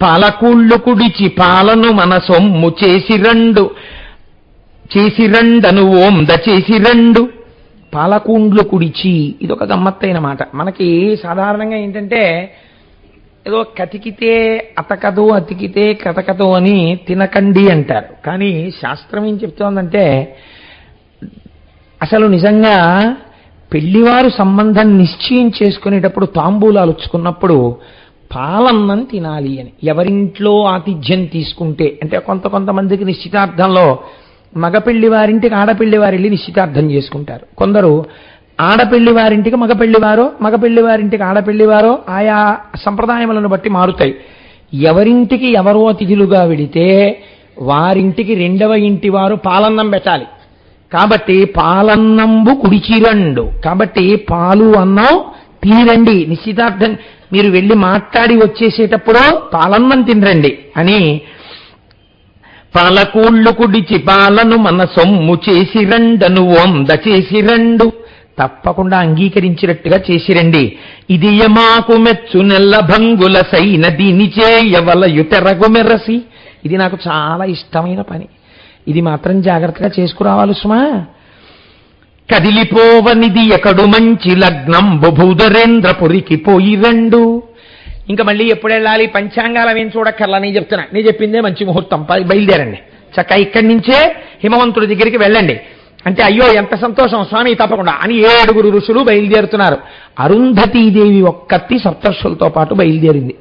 పాలకూళ్ళు కుడిచి పాలను మన సొమ్ము చేసిరండను ఓంద చేసిరండు. పాలకూండ్లు కుడిచి, ఇదొక గమ్మత్తైన మాట. మనకి సాధారణంగా ఏంటంటే ఏదో కతికితే అతకదు అతికితే కతకదు అని తినకండి అంటారు. కానీ శాస్త్రం ఏం చెప్తోందంటే అసలు నిజంగా పెళ్లివారు సంబంధం నిశ్చయం చేసుకునేటప్పుడు తాంబూలాలు ఉచ్చుకున్నప్పుడు పాలన్నం తినాలి అని. ఎవరింట్లో ఆతిథ్యం తీసుకుంటే అంటే కొంతమందికి నిశ్చితార్థంలో మగ పెళ్లి వారింటికి ఆడపిల్లి వారి వెళ్ళి నిశ్చితార్థం చేసుకుంటారు. కొందరు ఆడపెళ్లి వారింటికి మగపెళ్లి వారింటికి ఆడపెళ్లివారో ఆయా సంప్రదాయములను బట్టి మారుతాయి. ఎవరింటికి ఎవరో అతిథులుగా వెడితే వారింటికి రెండవ ఇంటి వారు పాలన్నం పెట్టాలి. కాబట్టి పాలన్నంబు కుడిచిరండు, కాబట్టి పాలు అన్నం తినిరండి, నిశ్చితార్థం మీరు వెళ్ళి మాట్లాడి వచ్చేసేటప్పుడు పాలన్నం తినరండి అని. పాలకూళ్ళు కుడిచి పాలను మన సొమ్ము చేసిరండను వంద చేసిరండు, తప్పకుండా అంగీకరించినట్టుగా చేసిరండి. ఇది యమాకు మెచ్చు నెల్ల భంగుల సైన దీని చేయవలయు తెరగు మెరసి. ఇది నాకు చాలా ఇష్టమైన పని, ఇది మాత్రం జాగ్రత్తగా చేసుకురావాలి సుమా. కదిలిపోవనిది ఎకడు మంచి లగ్నం భూధరేంద్రపురికి పోయి రెండు. ఇంకా మళ్ళీ ఎప్పుడు వెళ్ళాలి, పంచాంగాలం ఏం చూడక్కర్లా, నేను చెప్తున్నా, నేను చెప్పిందే మంచి ముహూర్తం, బయలుదేరండి చక్క ఇక్కడి నుంచే హిమవంతుడి దగ్గరికి వెళ్ళండి అంటే, అయ్యో ఎంత సంతోషం స్వామి తప్పకుండా అని 7 ఋషులు బయలుదేరుతున్నారు. అరుంధతీదేవి ఒక్కటి సప్తర్షులతో పాటు బయలుదేరింది.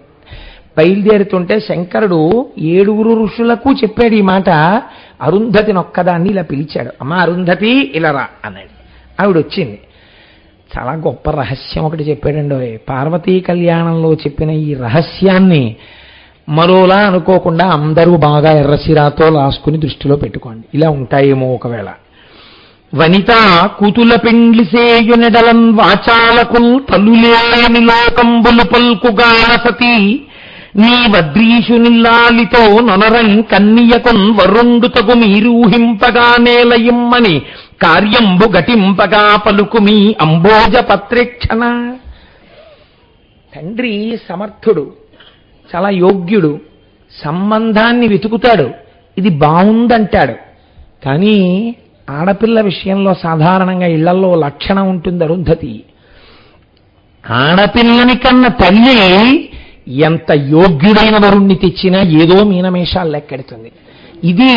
బయలుదేరుతుంటే శంకరుడు 7 ఋషులకు చెప్పాడు ఈ మాట. అరుంధతిని ఒక్కదాన్ని ఇలా పిలిచాడు, అమ్మా అరుంధతి ఇలా రా అన్నాడు. ఆవిడ వచ్చింది. చాలా గొప్ప రహస్యం ఒకటి చెప్పాడండి. పార్వతీ కళ్యాణంలో చెప్పిన ఈ రహస్యాన్ని మరోలా అనుకోకుండా అందరూ బాగా ఎర్రసిరాతో లాసుకుని దృష్టిలో పెట్టుకోండి, ఇలా ఉంటాయేమో ఒకవేళ. వనిత కూతుల పెండ్లి సేయునెడలన్ వాచాలకుల్ తల్లులేని లోకంబులు పల్కుగాన సతీ నీ వద్రీషు నిల్లాలితో నొనరం కన్నియకొన్ వరుండు తగు మీరూహింపగా నేలయిమ్మని కార్యంబు గటింపగా పలుకుమి అంబోజ పత్రేక్షణ. తండ్రి సమర్థుడు, చాలా యోగ్యుడు, సంబంధాన్ని వెతుకుతాడు, ఇది బావుందంటాడు. కానీ ఆడపిల్ల విషయంలో సాధారణంగా ఇళ్లలో లక్షణం ఉంటుంది అరుంధతి. ఆడపిల్లని కన్న తల్లి ఎంత యోగ్యుడైన వరుణ్ణి తెచ్చినా ఏదో మీనమేషాలు లెక్కెడుతుంది. ఇది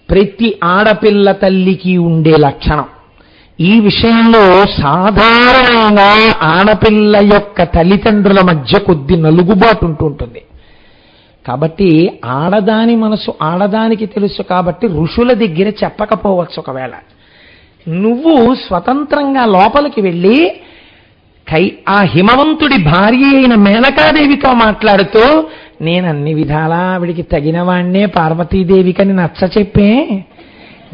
ప్రతి ఆడపిల్ల తల్లికి ఉండే లక్షణం. ఈ విషయంలో సాధారణంగా ఆడపిల్ల యొక్క తల్లిదండ్రుల మధ్య కొద్ది నలుగుబాటు ఉంటుంది. కాబట్టి ఆడదాని మనసు ఆడదానికి తెలుసు కాబట్టి ఋషుల దగ్గర చెప్పకపోవచ్చు. ఒకవేళ నువ్వు స్వతంత్రంగా లోపలికి వెళ్ళి ఆ హిమవంతుడి భార్య అయిన మేనకాదేవితో మాట్లాడుతూ, నేను అన్ని విధాలా ఆవిడికి తగిన వాణ్ణే పార్వతీదేవికని నచ్చ చెప్పే,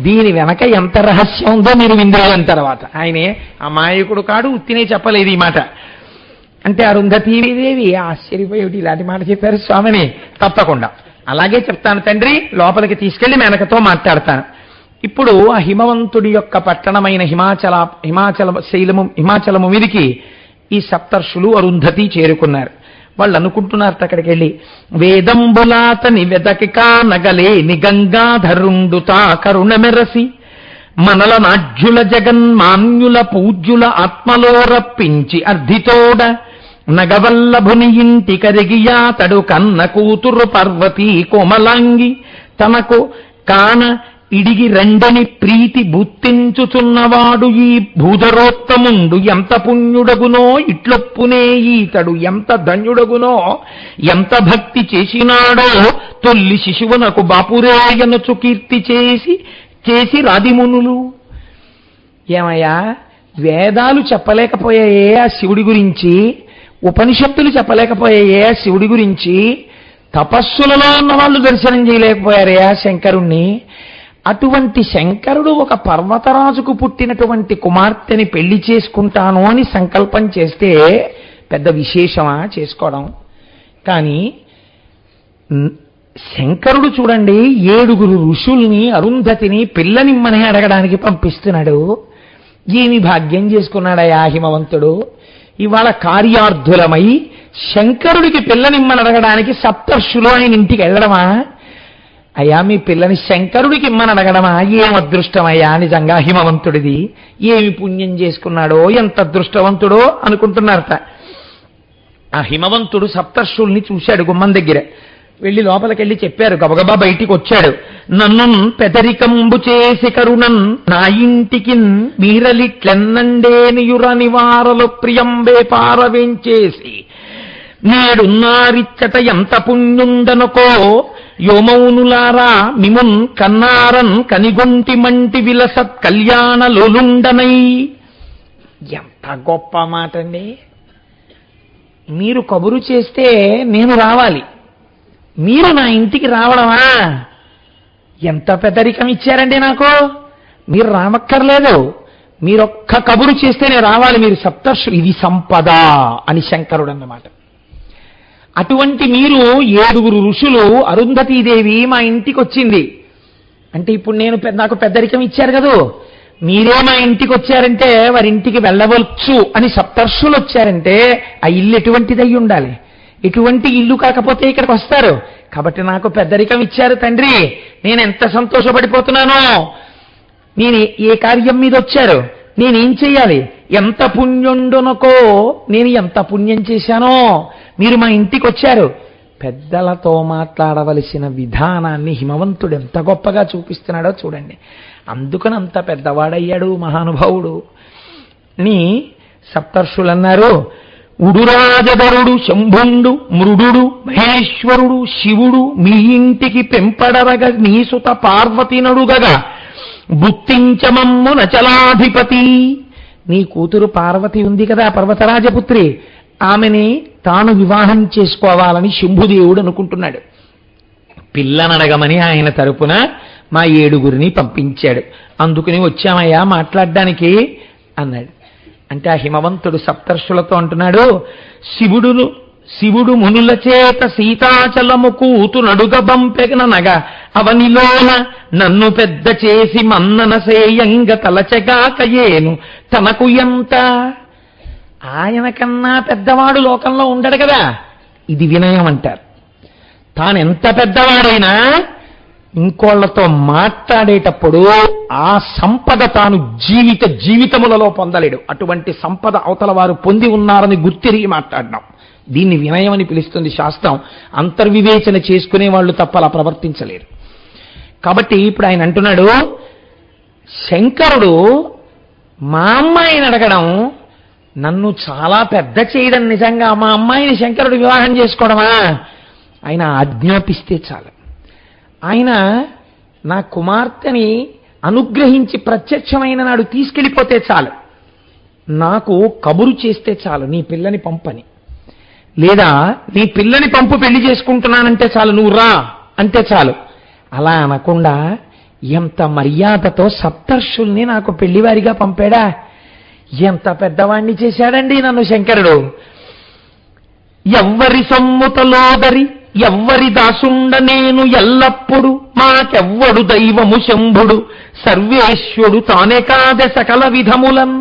దీని వెనక ఎంత రహస్యం ఉందో మీరు విందేన తర్వాత. ఆయనే అమాయకుడు కాడు, ఉత్తినే చెప్పలేదు ఈ మాట అంటే. అరుంధతీదేవి ఆశ్చర్యపోయి ఇలాంటి మాట చెప్పారు స్వామిని, తప్పకుండా అలాగే చెప్తాను తండ్రి, లోపలికి తీసుకెళ్లి మేనకతో మాట్లాడతాను. ఇప్పుడు ఆ హిమవంతుడి యొక్క పట్టణమైన హిమాచలము మీదికి ఈ సప్తర్షులు అరుంధతి చేరుకున్నారు. వాళ్ళు అనుకుంటున్నారు అక్కడికి వెళ్ళి, వేదంబులాతని వెదకి కానగలే నిగంగాధరుండుతా కరుణ మెరసి మనల నాజ్యుల జగన్మాన్యుల పూజ్యుల ఆత్మలో రప్పించి అర్ధితోడ నగవల్లభుని ఇంటి కరిగియా తడు కన్న కూతురు పార్వతీ కోమలాంగి తనకు కాన ఇడిగి రెండని ప్రీతి బుత్తించుచున్నవాడు ఈ భూధరోత్తముండు ఎంత పుణ్యుడగునో ఇట్లొప్పునే ఈతడు ఎంత ధన్యుడగునో ఎంత భక్తి చేసినాడో తొల్లి శిశువునకు బాపురేయనుచు కీర్తి చేసి రాదిమునులు. ఏమయ్యా, వేదాలు చెప్పలేకపోయాయే ఆ శివుడి గురించి, ఉపనిషత్తులు చెప్పలేకపోయాయే ఆ శివుడి గురించి, తపస్సులలో ఉన్న వాళ్ళు దర్శనం చేయలేకపోయారే ఆ శంకరుణ్ణి. అటువంటి శంకరుడు ఒక పర్వతరాజుకు పుట్టినటువంటి కుమార్తెని పెళ్లి చేసుకుంటాను అని సంకల్పం చేస్తే పెద్ద విశేషమా చేసుకోవడం? కానీ శంకరుడు చూడండి 7 ఋషుల్ని అరుంధతిని పిల్లనిమ్మని అడగడానికి పంపిస్తున్నాడు. ఏమి భాగ్యం చేసుకున్నాడయా హిమవంతుడు. ఇవాళ కార్యార్థులమై శంకరుడికి పిల్లనిమ్మని అడగడానికి సప్తర్షులు ఆయన ఇంటికి వెళ్ళడమా? అయ్యా, మీ పిల్లని శంకరుడికి ఇమ్మని అడగడమా? ఏం అదృష్టమయ్యా నిజంగా హిమవంతుడిది, ఏమి పుణ్యం చేసుకున్నాడో, ఎంత అదృష్టవంతుడో అనుకుంటున్నారట. ఆ హిమవంతుడు సప్తర్షుల్ని చూశాడు గుమ్మం దగ్గర. వెళ్ళి లోపలికెళ్ళి చెప్పారు, గబగబా బయటికి వచ్చాడు. నన్ను పెదరికంబు చేసి కరుణన్ నా ఇంటికి మీరలిట్లెన్నండేనియుర నివారలు ప్రియంబే పారవేంచేసి నేడున్నారిచ్చట ఎంత పుణ్యుండనుకో యోమౌనులారా మిమున్ కన్నారన్ కనిగొంటి మంటి విలసత్ కళ్యాణ లోలుండనై. ఎంత గొప్ప మాట అండి. మీరు కబురు చేస్తే నేను రావాలి, మీరు నా ఇంటికి రావడమా? ఎంత పెద్దరికం ఇచ్చారండి నాకు. మీరు రామక్కర్లేదు, మీరొక్క కబురు చేస్తే నేను రావాలి, మీరు సప్తర్షులు. ఇది సంపద అని శంకరుడు అన్నమాట. అటువంటి మీరు 7 ఋషులు, అరుంధతీదేవి మా ఇంటికి వచ్చింది అంటే ఇప్పుడు నాకు పెద్దరికం ఇచ్చారు కదూ. మీరే మా ఇంటికి వచ్చారంటే వారింటికి వెళ్ళవచ్చు అని సప్తర్షులు వచ్చారంటే ఆ ఇల్లు ఎటువంటిది అయి ఉండాలి? ఎటువంటి ఇల్లు కాకపోతే ఇక్కడికి వస్తారు. కాబట్టి నాకు పెద్దరికం ఇచ్చారు తండ్రి, నేను ఎంత సంతోషపడిపోతున్నానో. నేను ఏ కార్యం మీద వచ్చారు, నేనేం చెయ్యాలి, ఎంత పుణ్యుండునకో, నేను ఎంత పుణ్యం చేశానో. మీరు మా ఇంటికి వచ్చారు. పెద్దలతో మాట్లాడవలసిన విధానాన్ని హిమవంతుడు ఎంత గొప్పగా చూపిస్తున్నాడో చూడండి. అందుకని అంత పెద్దవాడయ్యాడు మహానుభావుడు అని సప్తర్షులు అన్నారు. ఉడురాజధరుడు శంభుండు మృడు మహేశ్వరుడు శివుడు మీ ఇంటికి పెంపడరగ నీసుత పార్వతి నడుగగా బుత్తించమమ్ము నచలాధిపతి. నీ కూతురు పార్వతి ఉంది కదా, పర్వతరాజపుత్రి, ఆమెని తాను వివాహం చేసుకోవాలని శంభుదేవుడు అనుకుంటున్నాడు. పిల్లనడగమని ఆయన తరపున మా 7 పంపించాడు. అందుకని వచ్చామయ్యా మాట్లాడడానికి అన్నాడు. అంటే ఆ హిమవంతుడు సప్తర్షులతో అంటున్నాడు, శివుడు మునుల చేత సీతాచలము కూతు నడుగబంపెగననగా అవనిలోన నన్ను పెద్ద చేసి మన్నన సేయంగ తలచగాకయేను తనకు ఎంత. ఆయన కన్నా పెద్దవాడు లోకంలో ఉండడు కదా. ఇది వినయం అంటారు. తానెంత పెద్దవాడైనా ఇంకోళ్లతో మాట్లాడేటప్పుడు ఆ సంపద తాను జీవితములలో పొందలేడు. అటువంటి సంపద అవతల వారు పొంది ఉన్నారని గుర్తిరిగి మాట్లాడడం, దీన్ని వినయం అని పిలుస్తుంది శాస్త్రం. అంతర్వివేచన చేసుకునే వాళ్ళు తప్ప అలా ప్రవర్తించలేరు. కాబట్టి ఇప్పుడు ఆయన అంటున్నాడు, శంకరుడు మా అమ్మాయిని అడగడం నన్ను చాలా పెద్ద చేయడం నిజంగా. మా అమ్మాయిని శంకరుడు వివాహం చేసుకోవడమా? ఆయన ఆజ్ఞాపిస్తే చాలు. ఆయన నా కుమార్తెని అనుగ్రహించి ప్రత్యక్షమైన నాడు తీసుకెళ్ళిపోతే చాలు. నాకు కబురు చేస్తే చాలు, నీ పిల్లని పంపని, లేదా నీ పిల్లని పంపు పెళ్లి చేసుకుంటున్నానంటే చాలు, నువ్వు రా అంటే చాలు. అలా అనకుండా ఎంత మర్యాదతో సప్తర్షుల్ని నాకు పెళ్లివారిగా పంపాడా. ఎంత పెద్దవాణ్ణి చేశాడండి నన్ను శంకరుడు. ఎవ్వరి సమ్ముతలోదరి ఎవ్వరి దాసుండ నేను ఎల్లప్పుడు మాకెవ్వడు దైవము శంభుడు సర్వేశ్వడు తానే కాదే సకల విధములన్.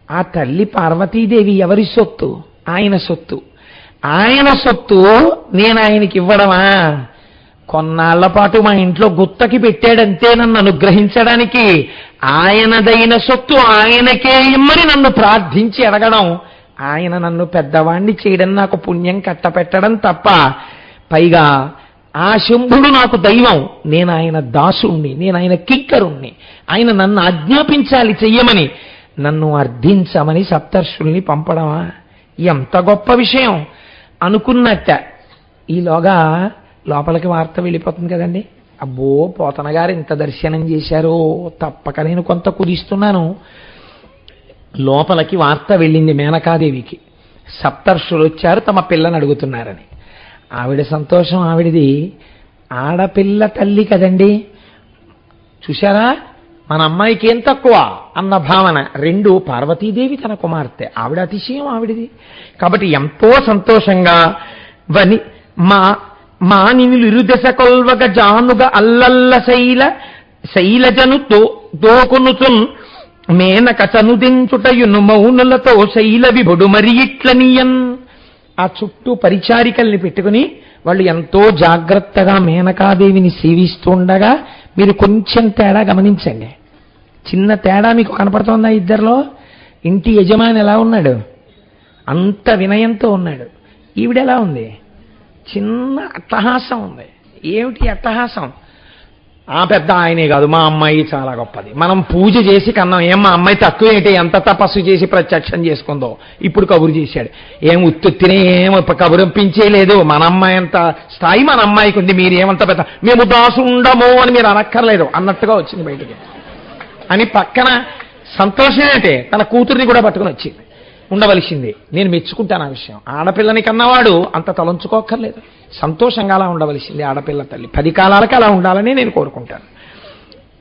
ఆ తల్లి పార్వతీదేవి ఎవరి సొత్తు? ఆయన సొత్తు. ఆయన సొత్తు నేను ఆయనకి ఇవ్వడమా? కొన్నాళ్ల పాటు మా ఇంట్లో గుత్తకి పెట్టాడంతే నన్ను అనుగ్రహించడానికి. ఆయనదైన సొత్తు ఆయనకే ఇమ్మని నన్ను ప్రార్థించి అడగడం, ఆయన నన్ను పెద్దవాణ్ణి చేయడం నాకు పుణ్యం కట్టపెట్టడం తప్ప. పైగా ఆ శంభుడు నాకు దైవం, నేను ఆయన దాసుణ్ణి, నేను ఆయన కింకరుణ్ణి. ఆయన నన్ను ఆజ్ఞాపించాలి చెయ్యమని, నన్ను అర్థించమని సప్తర్షుల్ని పంపడమా? ఎంత గొప్ప విషయం అనుకున్నట్ట. ఈలోగా లోపలికి వార్త వెళ్ళిపోతుంది కదండి. అబ్బో, పోతన గారు ఇంత దర్శనం చేశారో, తప్పక నేను కొంత కుదిస్తున్నాను. లోపలికి వార్త వెళ్ళింది మేనకాదేవికి. సప్తర్షులు వచ్చారు, తమ పిల్లని అడుగుతున్నారని. ఆవిడ సంతోషం ఆవిడిది. ఆడపిల్ల తల్లి కదండి. చూశారా, మన అమ్మాయికి ఏం తక్కువ అన్న భావన. 2 పార్వతీదేవి తన కుమార్తె, ఆవిడ అతిశయం ఆవిడిది. కాబట్టి ఎంతో సంతోషంగా మా నిన్నులు ఇరుదశ కొల్వగ జానుగ అల్లల్ల శైలజను దోకొనుచున్ మేనక చనుదించుటయును మౌనులతో శైల విభుడు మరి ఇట్లనియన్. ఆ చుట్టూ పరిచారికల్ని పెట్టుకుని వాళ్ళు ఎంతో జాగ్రత్తగా మేనకాదేవిని సేవిస్తుండగా, మీరు కొంచెం తేడా గమనించండి. చిన్న తేడా మీకు కనపడుతోందా? ఇద్దరిలో ఇంటి యజమాని ఎలా ఉన్నాడు? అంత వినయంతో ఉన్నాడు. ఈవిడెలా ఉంది? చిన్న అట్టహాసం ఉంది. ఏమిటి అట్టహాసం? ఆ పెద్ద ఆయనే కాదు, మా అమ్మాయి చాలా గొప్పది, మనం పూజ చేసి కన్నాం, ఏం మా అమ్మాయి తక్కువ ఏంటి, ఎంత తపస్సు చేసి ప్రత్యక్షం చేసుకుందో, ఇప్పుడు కబురు చేశాడు. ఏం ఉత్తుత్తినే ఏం కబురంపించేయలేదు. మన అమ్మాయి అంత స్థాయి మన అమ్మాయికి ఉంది, మీరు ఏమంత పెద్ద, మేము దాసుండము అని మీరు అనక్కర్లేదు అన్నట్టుగా వచ్చింది బయటికి. అని పక్కన సంతోషమే అంటే తన కూతుర్ని కూడా పట్టుకుని వచ్చింది. ఉండవలసిందే, నేను మెచ్చుకుంటాను ఆ విషయం. ఆడపిల్లని కన్నవాడు అంత తలంచుకోక్కర్లేదు, సంతోషంగా అలా ఉండవలసింది ఆడపిల్ల తల్లి. 10 కాలాలకి అలా ఉండాలని నేను కోరుకుంటాను.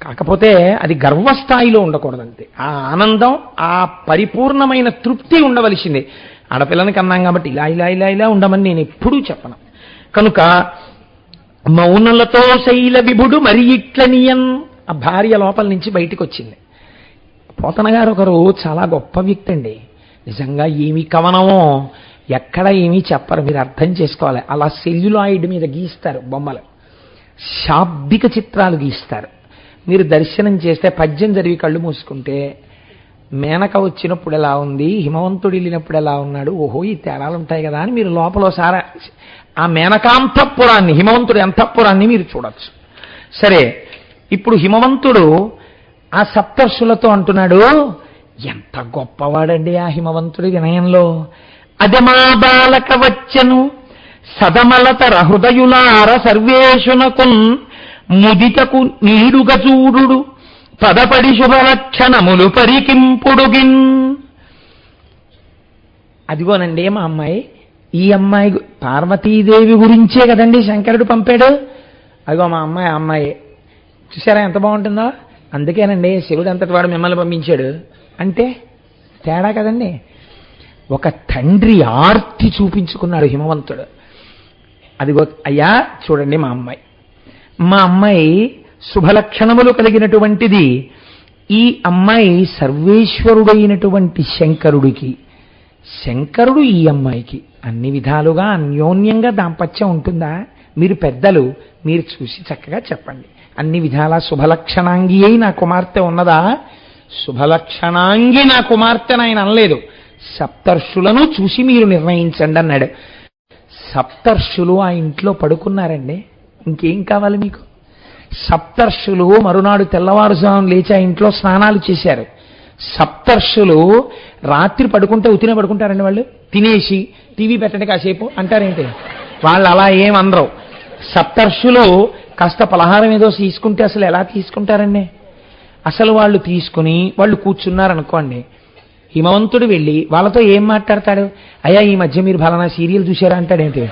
కాకపోతే అది గర్వస్థాయిలో ఉండకూడదంతే. ఆ ఆనందం, ఆ పరిపూర్ణమైన తృప్తి ఉండవలసిందే. ఆడపిల్లని కన్నాం కాబట్టి ఇలా ఇలా ఇలా ఇలా ఉండమని నేను ఎప్పుడూ చెప్పను. కనుక మౌనలతో శైల విభుడు మరి ఇట్లనియన్, ఆ భార్య లోపల నుంచి బయటికి వచ్చింది. పోతన గారు ఒకరు చాలా గొప్ప వ్యక్తి అండి. నిజంగా ఏమి కవనమో ఎక్కడ ఏమీ చెప్పరు, మీరు అర్థం చేసుకోవాలి. అలా సెల్యులాయిడ్ మీద గీస్తారు బొమ్మలు, శాబ్దిక చిత్రాలు గీస్తారు. మీరు దర్శనం చేస్తే పద్యం చదివి కళ్ళు మూసుకుంటే మేనక వచ్చినప్పుడు ఎలా ఉంది, హిమవంతుడు వెళ్ళినప్పుడు ఎలా ఉన్నాడు, ఓహో ఈ తేడాలు ఉంటాయి కదా అని మీరు లోపలసారి ఆ మేనకాంతఃపురాన్ని, హిమవంతుడి అంతఃపురాన్ని మీరు చూడొచ్చు. సరే, ఇప్పుడు హిమవంతుడు ఆ సప్తర్షులతో అంటున్నాడు, ఎంత గొప్పవాడండి ఆ హిమవంతుడి వినయంలో. అదమా బాలక వచ్చను సదమలత హృదయులార సర్వేషునకున్ ముదితకు నీడుగ చూడు పదపడి శుభలక్షణములు పరికింపుడుగిన్. అదిగోనండి మా అమ్మాయి. ఈ అమ్మాయి పార్వతీదేవి గురించే కదండి శంకరుడు పంపాడు. అదిగో మా అమ్మాయి, అమ్మాయి చూసారా ఎంత బాగుంటుందో. అందుకేనండి శివుడు అంతటి వాడు మిమ్మల్ని పంపించాడు అంటే తేడా కదండి. ఒక తండ్రి ఆర్తి చూపించుకున్నాడు హిమవంతుడు. అదిగో అయ్యా చూడండి మా అమ్మాయి, మా అమ్మాయి శుభలక్షణములు కలిగినటువంటిది. ఈ అమ్మాయి సర్వేశ్వరుడైనటువంటి శంకరుడికి, శంకరుడు ఈ అమ్మాయికి అన్ని విధాలుగా అన్యోన్యంగా దాంపత్యం ఉంటుందా? మీరు పెద్దలు, మీరు చూసి చక్కగా చెప్పండి. అన్ని విధాలా శుభలక్షణాంగి అయి నా కుమార్తె ఉన్నదా? శుభలక్షణాంగి నా కుమార్తెను ఆయన అనలేదు, సప్తర్షులను చూసి మీరు నిర్ణయించండి అన్నాడు. సప్తర్షులు ఆ ఇంట్లో పడుకున్నారండి, ఇంకేం కావాలి మీకు? సప్తర్షులు మరునాడు తెల్లవారుజామున లేచి ఆ ఇంట్లో స్నానాలు చేశారు. సప్తర్షులు రాత్రి పడుకుంటే ఉతినే పడుకుంటారండి. వాళ్ళు తినేసి టీవీ పెట్టండి కాసేపు అంటారేంటి? వాళ్ళు అలా ఏమనరు. సప్తర్షులు కాస్త పలహారం ఏదో తీసుకుంటే అసలు ఎలా తీసుకుంటారండి? అసలు వాళ్ళు తీసుకుని వాళ్ళు కూర్చున్నారనుకోండి, హిమవంతుడు వెళ్ళి వాళ్ళతో ఏం మాట్లాడతాడు? అయ్యా ఈ మధ్య మీరు ఫలానా సీరియల్ చూశారా అంటాడేంటి?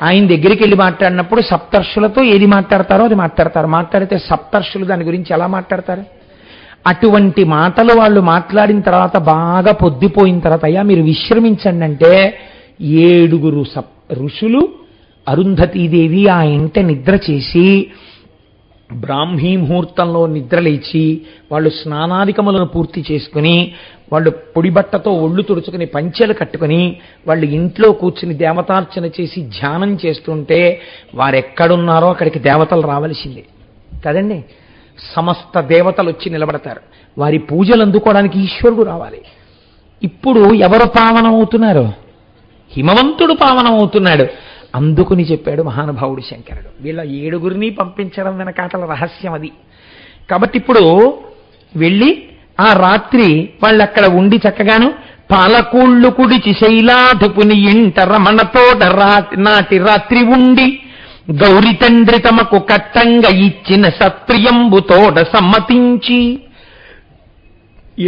ఆయన దగ్గరికి వెళ్ళి మాట్లాడినప్పుడు సప్తర్షులతో ఏది మాట్లాడతారో అది మాట్లాడతారు. మాట్లాడితే సప్తర్షులు దాని గురించి ఎలా మాట్లాడతారు? అటువంటి మాటలు వాళ్ళు మాట్లాడిన తర్వాత బాగా పొద్దుపోయిన తర్వాత అయ్యా మీరు విశ్రమించండి అంటే 7 ఋషులు అరుంధతీదేవి ఆ ఇంట నిద్ర చేసి బ్రాహ్మీ ముహూర్తంలో నిద్రలేచి వాళ్ళు స్నానాధికములను పూర్తి చేసుకుని వాళ్ళు పొడిబట్టతో ఒళ్ళు తుడుచుకుని పంచెలు కట్టుకుని వాళ్ళు ఇంట్లో కూర్చుని దేవతార్చన చేసి ధ్యానం చేస్తుంటే వారెక్కడున్నారో అక్కడికి దేవతలు రావలసిందే కదండి. సమస్త దేవతలు వచ్చి నిలబడతారు. వారి పూజలు అందుకోవడానికి ఈశ్వరుడు రావాలి. ఇప్పుడు ఎవరు పావనం అవుతున్నారు? హిమవంతుడు పావనం అవుతున్నాడు. అందుకుని చెప్పాడు మహానుభావుడు శంకరుడు, వీళ్ళ 7 పంపించడం వెనకాతల రహస్యం అది. కాబట్టి ఇప్పుడు వెళ్ళి ఆ రాత్రి వాళ్ళు అక్కడ ఉండి చక్కగాను పాలకూళ్ళు కుడిచి శైలాధపుని ఇంట రమణతోట నాటి రాత్రి ఉండి గౌరి తండ్రి తమకు కట్టంగా ఇచ్చిన సత్ప్రియంబుతోట సమ్మతించి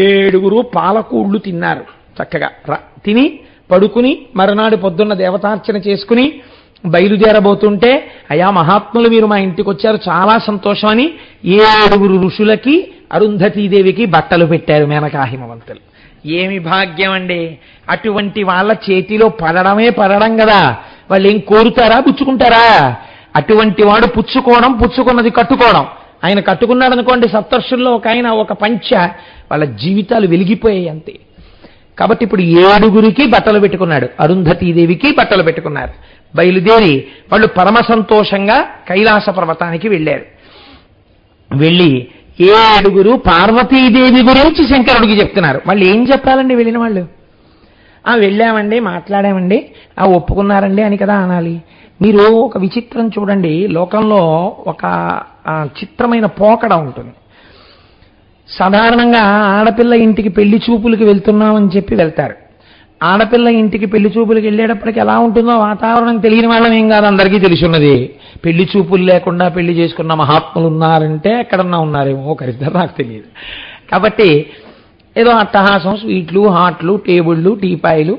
7 పాలకూళ్ళు తిన్నారు. చక్కగా తిని పడుకుని మరునాడు పొద్దున్న దేవతార్చన చేసుకుని బయలుదేరబోతుంటే అయా మహాత్ములు మీరు మా ఇంటికి వచ్చారు, చాలా సంతోషం అని 7 ఋషులకి అరుంధతీదేవికి బట్టలు పెట్టారు మేనకా హిమవంతులు. ఏమి భాగ్యం అండి! అటువంటి వాళ్ళ చేతిలో పడడమే పడడం కదా. వాళ్ళు ఏం కోరుతారా, పుచ్చుకుంటారా? అటువంటి వాడు పుచ్చుకోవడం, పుచ్చుకున్నది కట్టుకోవడం. ఆయన కట్టుకున్నాడు అనుకోండి, సప్తర్షుల్లో ఒక ఆయన ఒక పంచ, వాళ్ళ జీవితాలు వెలిగిపోయాయి అంతే. కాబట్టి ఇప్పుడు 7 బట్టలు పెట్టుకున్నాడు, అరుంధతీదేవికి బట్టలు పెట్టుకున్నారు. బయలుదేరి వాళ్ళు పరమ సంతోషంగా కైలాస పర్వతానికి వెళ్ళారు. వెళ్ళి 7 పార్వతీదేవి గురించి శంకరుడికి చెప్తున్నారు. వాళ్ళు ఏం చెప్పాలండి వెళ్ళిన వాళ్ళు? వెళ్ళామండి, మాట్లాడామండి, ఒప్పుకున్నారండి అని కదా అనాలి. మీరు ఒక విచిత్రం చూడండి, లోకంలో ఒక చిత్రమైన పోకడ ఉంటుంది. సాధారణంగా ఆడపిల్ల ఇంటికి పెళ్లి చూపులకి వెళ్తున్నామని చెప్పి వెళ్తారు. ఆడపిల్ల ఇంటికి పెళ్లి చూపులకు వెళ్ళేటప్పటికి ఎలా ఉంటుందో వాతావరణం తెలియని వాళ్ళం ఏం కాదు, అందరికీ తెలుసున్నది. పెళ్లి చూపులు లేకుండా పెళ్లి చేసుకున్న మహాత్ములు ఉన్నారంటే ఎక్కడన్నా ఉన్నారేమో, ఒకరిద్దరు నాకు తెలియదు. కాబట్టి ఏదో అట్టహాసం, స్వీట్లు, హాట్లు, టేబుళ్ళు, టీపాయిలు,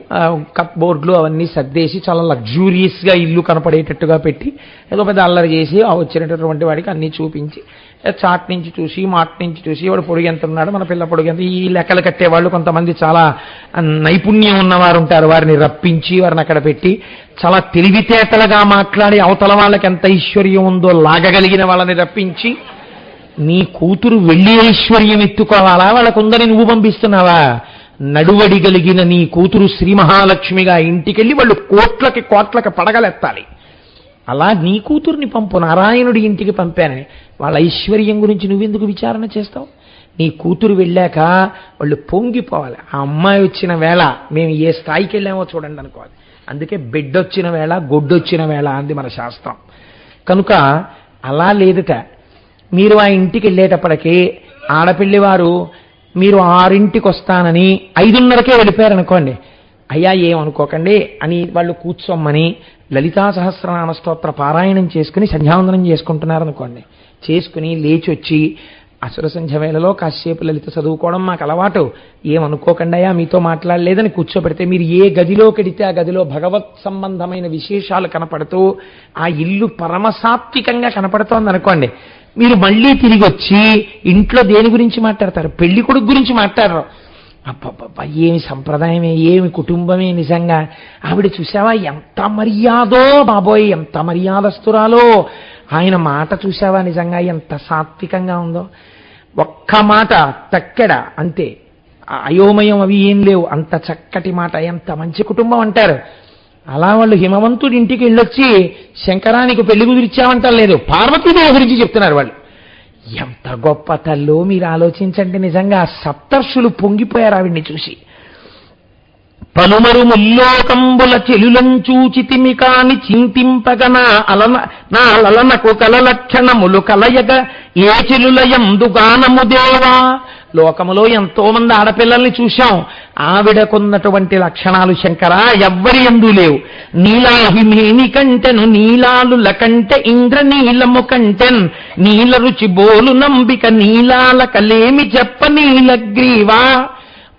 కప్ బోర్డులు అవన్నీ సర్దేసి చాలా లగ్జూరియస్గా ఇల్లు కనపడేటట్టుగా పెట్టి ఏదో పెద్ద అల్లరి చేసి వచ్చినటువంటి వాడికి అన్నీ చూపించి చాట్ నుంచి చూసి మాట నుంచి చూసి వాడు పొడుగు ఎంత ఉన్నాడు, మన పిల్ల పొడుగు ఎంత, ఈ లెక్కలు కట్టేవాళ్ళు కొంతమంది చాలా నైపుణ్యం ఉన్నవారు ఉంటారు, వారిని రప్పించి వారిని అక్కడ పెట్టి చాలా తెలివితేటలుగా మాట్లాడి అవతల వాళ్ళకి ఎంత ఐశ్వర్యం ఉందో లాగగలిగిన వాళ్ళని రప్పించి, నీ కూతురు వెళ్ళి ఐశ్వర్యం ఎత్తుకోవాలా, వాళ్ళకుందని నువ్వు పంపిస్తున్నావా? నడువడిగలిగిన నీ కూతురు శ్రీ మహాలక్ష్మిగా ఇంటికెళ్ళి వాళ్ళు కోట్లకి కోట్లకి పడగలెత్తాలి. అలా నీ కూతుర్ని పంపు, నారాయణుడి ఇంటికి పంపానని. వాళ్ళ ఐశ్వర్యం గురించి నువ్వెందుకు విచారణ చేస్తావు? నీ కూతురు వెళ్ళాక వాళ్ళు పొంగిపోవాలి. ఆ అమ్మాయి వచ్చిన వేళ మేము ఏ స్థాయికి వెళ్ళామో చూడండి అనుకోవాలి. అందుకే బిడ్డొచ్చిన వేళ గొడ్డొచ్చిన వేళ అంది మన శాస్త్రం. కనుక అలా లేదుట. మీరు ఆ ఇంటికి వెళ్ళేటప్పటికీ ఆడపిల్లి వారు మీరు 6ంటికి వస్తానని 5:30కే వెళ్ళిపోయారనుకోండి, అయ్యా ఏమనుకోకండి అని వాళ్ళు కూర్చోమ్మని లలితా సహస్రనామ స్తోత్ర పారాయణం చేసుకుని సంధ్యావందనం చేసుకుంటున్నారనుకోండి, చేసుకుని లేచి వచ్చి అసుర సంధ్య వేళలో కాసేపు లలిత చదువుకోవడం మాకు అలవాటు, ఏమనుకోకండి అయ్యా మీతో మాట్లాడలేదని కూర్చోబెడితే మీరు ఏ గదిలో కెడితే ఆ గదిలో భగవత్ సంబంధమైన విశేషాలు కనపడుతూ ఆ ఇల్లు పరమసాత్వికంగా కనపడుతోంది అనుకోండి, మీరు మళ్ళీ తిరిగి వచ్చి ఇంట్లో దేని గురించి మాట్లాడతారు? పెళ్లి కొడుకు గురించి మాట్లాడరు. అబ్బబ్బబ్బా ఏమి సంప్రదాయమే, ఏమి కుటుంబమే, నిజంగా ఆవిడ చూసావా ఎంత మర్యాదో బాబోయ్, ఎంత మర్యాదస్తురాలో, ఆయన మాట చూసావా నిజంగా ఎంత సాత్వికంగా ఉందో, ఒక్క మాట తక్కెడ అంతే, అయోమయం అవి ఏం లేవు, అంత చక్కటి మాట, ఎంత మంచి కుటుంబం అంటారు. అలా వాళ్ళు హిమవంతుడి ఇంటికి వెళ్ళొచ్చి శంకరానికి పెళ్లి కుదిరిచ్చామంటారు లేదు, పార్వతీదేవి గురించి చెప్తున్నారు వాళ్ళు. ఎంత గొప్ప తల్లో మీరు ఆలోచించండి. నిజంగా సప్తర్షులు పొంగిపోయారు ఆవిడ్ని చూసి. పలుమరు ముల్లోకంబుల చెలులంచూచితిమి కాని చింతింపగన నా లలనకు కలలక్షణములు కలయగ ఏ చెలులయందు గానము దేవా. లోకములో ఎంతో మంది ఆడపిల్లల్ని చూశాం, ఆవిడకున్నటువంటి లక్షణాలు శంకరా ఎవ్వరి యందు లేవు. నీలాహిమేని కంటెను నీలాలుల కంటె ఇంద్రనీలము కంటెన్ నీల రుచి బోలు నంబిక నీలాల కలేమి చెప్ప నీలగ్రీవా.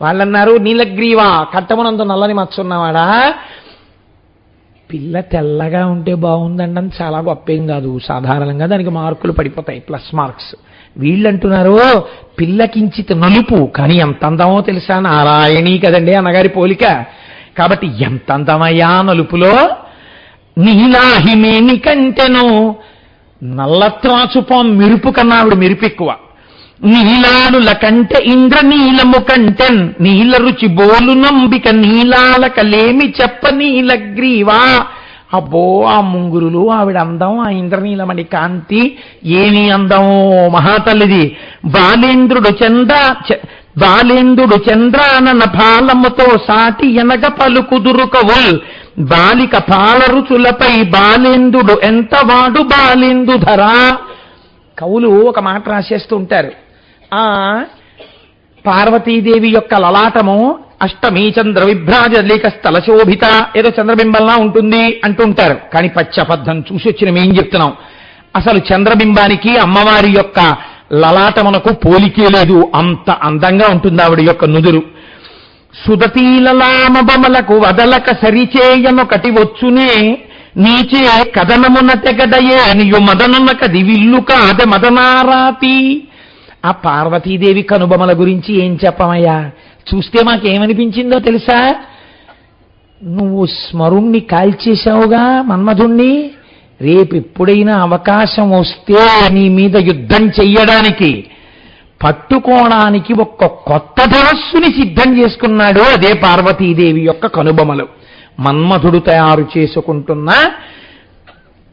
వాళ్ళన్నారు నీలగ్రీవా కట్టమనంత నల్లని మచ్చున్నవాడా, పిల్ల తెల్లగా ఉంటే బాగుందండి చాలా గొప్పేం కాదు, సాధారణంగా దానికి మార్కులు పడిపోతాయి, ప్లస్ మార్క్స్. వీళ్ళంటున్నారు పిల్లకించిత నలుపు కానీ ఎంత అందమో తెలుసా, నారాయణీ కదండి అన్నగారి పోలిక. కాబట్టి ఎంత అందమయ్యా నలుపులో. నీలాహిమేని కంటెను నల్లత్రాచుపం మెరుపు కన్నా ఆవిడ మెరుపు ఎక్కువ. నీలాలుల కంటె ఇంద్రనీలము కంటెన్ నీల రుచి బోలు నంబిక నీలాల కలేమి చెప్ప నీలగ్రీవా. అబ్బో ఆ ముంగురులు, ఆవిడ అందం, ఆ ఇంద్రనీలమణి కాంతి ఏమి అందం మహాతల్లిది. బాలేంద్రుడు చంద్రానన భాలముతో సాటి ఎనగ పలుకుదురు కవుల్ బాలిక పాలరుచులపై బాలేంద్రుడు ఎంత వాడు బాలేందు ధరా. కవులు ఒక మాట రాసేస్తూ ఉంటారు, ఆ పార్వతీదేవి యొక్క లలాటము అష్టమీ చంద్ర విభ్రాజలిక స్థల శోభిత, ఏదో చంద్రబింబంలా ఉంటుంది అంటుంటారు. కానీ పచ్చబద్ధం చూసి వచ్చిన మేం చెప్తున్నాం, అసలు చంద్రబింబానికి అమ్మవారి యొక్క లలాటమునకు పోలికే లేదు, అంత అందంగా ఉంటుంది ఆవిడ యొక్క నుదురు. సుదతీలలామబమలకు వదలక సరిచేయనొకటి వచ్చునే నీచే కథనమున తెగడయే నియు మదననక దివిల్లు కాద మదనారాతి. ఆ పార్వతీదేవి కనుబొమల గురించి ఏం చెప్పమయ్యా, చూస్తే మాకేమనిపించిందో తెలుసా? నువ్వు స్మరుణ్ణి కాల్చేశావుగా మన్మధుణ్ణి, రేపెప్పుడైనా అవకాశం వస్తే నీ మీద యుద్ధం చెయ్యడానికి పట్టుకోవడానికి ఒక్క కొత్త ధనస్సుని సిద్ధం చేసుకున్నాడు, అదే పార్వతీదేవి యొక్క కనుబొమలు. మన్మధుడు తయారు చేసుకుంటున్న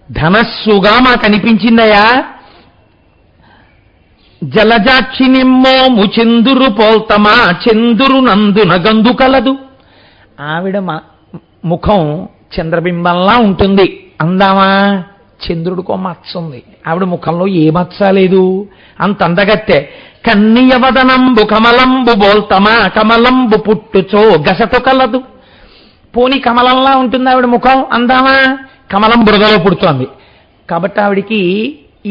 ధనస్సుగా మాకు అనిపించిందయా. జలజాక్షినిమ్మోము చందురు పోల్తమా చందురు నందున గందు కలదు. ఆవిడ ముఖం చంద్రబింబంలా ఉంటుంది, అందామా? చంద్రుడికో మచ్చ ఉంది, ఆవిడ ముఖంలో ఏ మచ్చ లేదు, అంత అందగత్తె. కన్నియవదనంబు కమలంబు బోల్తమా కమలంబు పుట్టుచో గసటు కలదు. పోని కమలంలా ఉంటుంది ఆవిడ ముఖం, అందామా? కమలం బురదలో పుడుతోంది కాబట్టి ఆవిడికి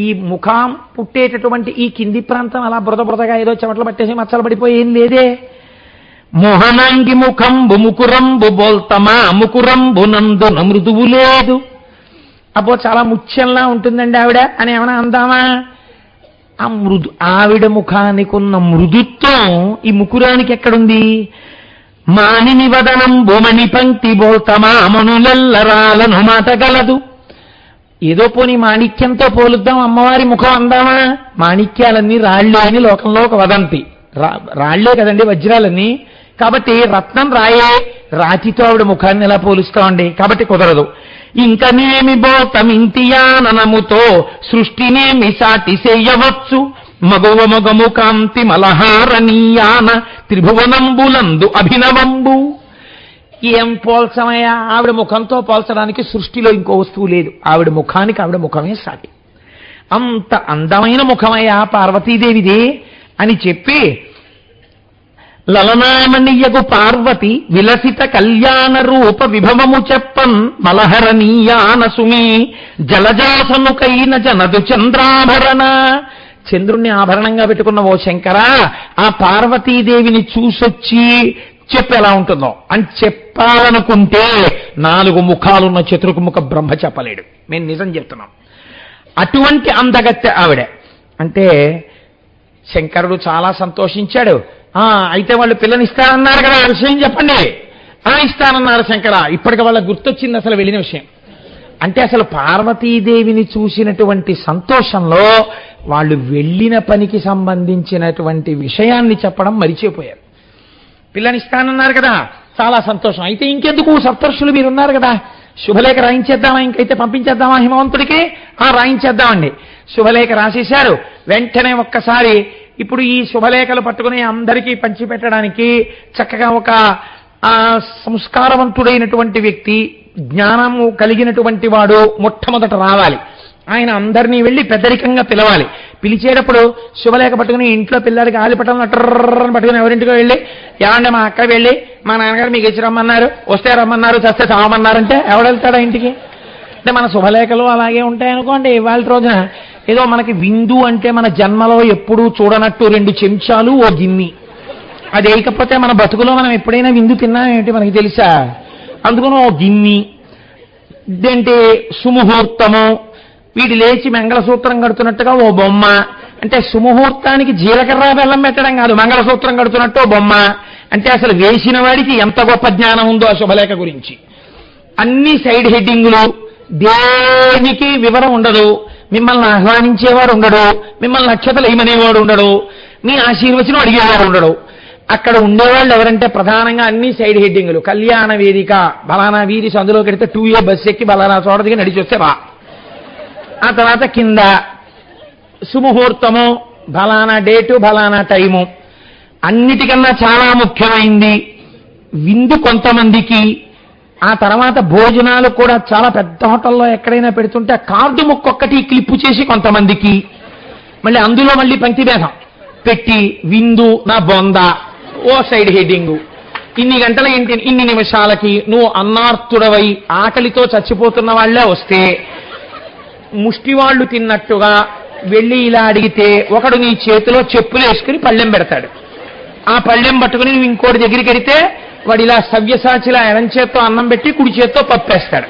ఈ ముఖం పుట్టేటటువంటి ఈ కింది ప్రాంతం అలా బురదగా ఏదో చెమటలు పట్టేసి మచ్చలు పడిపోయి ఏం లేదే. మోహనాంగి ముఖంబు ముకురంబు బోల్తమా ముకురంబు నందున మృదువు లేదు. అబ్బో చాలా ముత్యంలా ఉంటుందండి ఆవిడ అని ఏమైనా అందామా? ఆ ఆవిడ ముఖానికి ఉన్న మృదుత్వం ఈ ముకురానికి ఎక్కడుంది? మానిని వదనం బొమణి పంక్తి బోల్తమా మనులెల్లరాలను మాటగలదు. ఏదో పోని మాణిక్యంతో పోలుద్దాం అమ్మవారి ముఖం అందామా? మాణిక్యాలన్నీ రాళ్లే అని లోకంలో ఒక వదంతి. రాళ్లే కదండి వజ్రాలన్నీ. కాబట్టి రత్నం రాయే, రాతితో ఆవిడ ముఖాన్ని ఎలా పోలుస్తామండి? కాబట్టి కుదరదు. ఇంకనేమి బోతమింతియాననముతో సృష్టినేమి సాటి చెయ్యవచ్చు. మగవ మగము కాంతి మలహారణీయాన త్రిభువనంబులందు అభినవంబు. ఏం పోల్చమయ్యా? ఆవిడ ముఖంతో పోల్చడానికి సృష్టిలో ఇంకో వస్తువు లేదు. ఆవిడ ముఖానికి ఆవిడ ముఖమే సాటి. అంత అందమైన ముఖమయ్యా పార్వతీదేవిది అని చెప్పి, లలనామణియగు పార్వతి విలసిత కళ్యాణ రూప విభవము చెప్పన్ మలహరణీయాన సుమి జలజాసనుకైన జనదు చంద్రాభరణ. చంద్రుణ్ణి ఆభరణంగా పెట్టుకున్న ఓ శంకర, ఆ పార్వతీదేవిని చూసొచ్చి చెప్పు ఎలా ఉంటుందో అని చెప్పాలనుకుంటే 4 ముఖాలున్న చతుర్ముఖ బ్రహ్మ చెప్పలేడు. మేము నిజం చెప్తున్నాం. అటువంటి అందగత్తె ఆవిడ. అంటే శంకరుడు చాలా సంతోషించాడు. అయితే వాళ్ళు పిల్లనిస్తానన్నారు కదా, ఆ విషయం చెప్పండి. ఇస్తానన్నారు శంకర. ఇప్పటికి వాళ్ళకి గుర్తొచ్చింది అసలు వెళ్ళిన విషయం. అంటే అసలు పార్వతీదేవిని చూసినటువంటి సంతోషంలో వాళ్ళు వెళ్ళిన పనికి సంబంధించినటువంటి విషయాన్ని చెప్పడం మరిచిపోయారు. పిల్లనిస్తానన్నారు కదా, చాలా సంతోషం. అయితే ఇంకెందుకు, సప్తర్షులు మీరున్నారు కదా, శుభలేఖ రాయించేద్దామా? ఇంకైతే పంపించేద్దామా హిమవంతుడికి? రాయించేద్దామండి. శుభలేఖ రాసేశారు. వెంటనే ఒక్కసారి ఇప్పుడు ఈ శుభలేఖలు పట్టుకుని అందరికీ పంచిపెట్టడానికి చక్కగా ఒక సంస్కారవంతుడైనటువంటి వ్యక్తి, జ్ఞానము కలిగినటువంటి వాడు మొట్టమొదట రావాలి. ఆయన అందరినీ వెళ్ళి పెద్దరికంగా పిలవాలి. పిలిచేటప్పుడు శుభలేఖ పట్టుకుని ఇంట్లో పిల్లలకి ఆలిపటం టర్రని పట్టుకుని ఎవరింటికో వెళ్ళి, ఏమంటే మా అక్క వెళ్ళి మా నాన్నగారు మీకు ఇచ్చి రమ్మన్నారు, వస్తే రమ్మన్నారు, చస్తే చావమన్నారంటే ఎవడెళ్తాడా ఇంటికి? అంటే మన శుభలేఖలు అలాగే ఉంటాయనుకోండి. ఇవాళ రోజున ఏదో మనకి విందు అంటే మన జన్మలో ఎప్పుడూ చూడనట్టు 2 చెంచాలు ఓ గిన్ని, అది వేయకపోతే మన బతుకులో మనం ఎప్పుడైనా విందు తిన్నామేంటి మనకి తెలుసా? అందుకని ఓ గిన్ని ఇదేంటి సుముహూర్తము, వీడి లేచి మంగళసూత్రం కడుతున్నట్టుగా ఓ బొమ్మ. అంటే సుముహూర్తానికి జీలకర్ర బెల్లం పెట్టడం కాదు, మంగళసూత్రం కడుతున్నట్టు ఓ బొమ్మ. అంటే అసలు వేసిన వాడికి ఎంత గొప్ప జ్ఞానం ఉందో ఆ శుభలేఖ గురించి. అన్ని సైడ్ హెడ్డింగులు, దేనికి వివరం ఉండదు. మిమ్మల్ని ఆహ్వానించేవాడు ఉండడు, మిమ్మల్ని నక్షత్రాలు ఏమనేవాడు ఉండడు, మీ ఆశీర్వచనం అడిగేవాడు ఉండడు. అక్కడ ఉండేవాళ్ళు ఎవరంటే ప్రధానంగా అన్ని సైడ్ హెడ్డింగులు. కళ్యాణ వేదిక, బలానా వీధి సందులో కెడితే 2A బస్సు ఎక్కి బలానా చోట దిగి నడిచి వస్తే రా. ఆ తర్వాత కింద సుముహూర్తము, బలానా డేటు, బలానా టైము. అన్నిటికన్నా చాలా ముఖ్యమైంది విందు కొంతమందికి. ఆ తర్వాత భోజనాలు కూడా చాలా పెద్ద హోటల్లో ఎక్కడైనా పెడుతుంటే ఆ కార్డు ముక్కొక్కటి క్లిప్పు చేసి కొంతమందికి, మళ్ళీ అందులో మళ్ళీ పంక్తి భేదం పెట్టి విందు నా బొంద ఓ సైడ్ హెడ్డింగు. ఇన్ని గంటల ఇన్ని నిమిషాలకి నువ్వు అన్నార్తుడవై ఆకలితో చచ్చిపోతున్న వాళ్లే వస్తే ముష్టివాళ్లు తిన్నట్టుగా వెళ్ళి ఇలా అడిగితే ఒకడు నీ చేతిలో చెప్పులు వేసుకుని పళ్ళెం పెడతాడు. ఆ పళ్ళెం పట్టుకుని నువ్వు ఇంకోటి దగ్గరికి వెడితే వాడు ఇలా సవ్యసాచిలా ఎడం చేత్తో అన్నం పెట్టి కుడి చేత్తో పప్పేస్తాడు.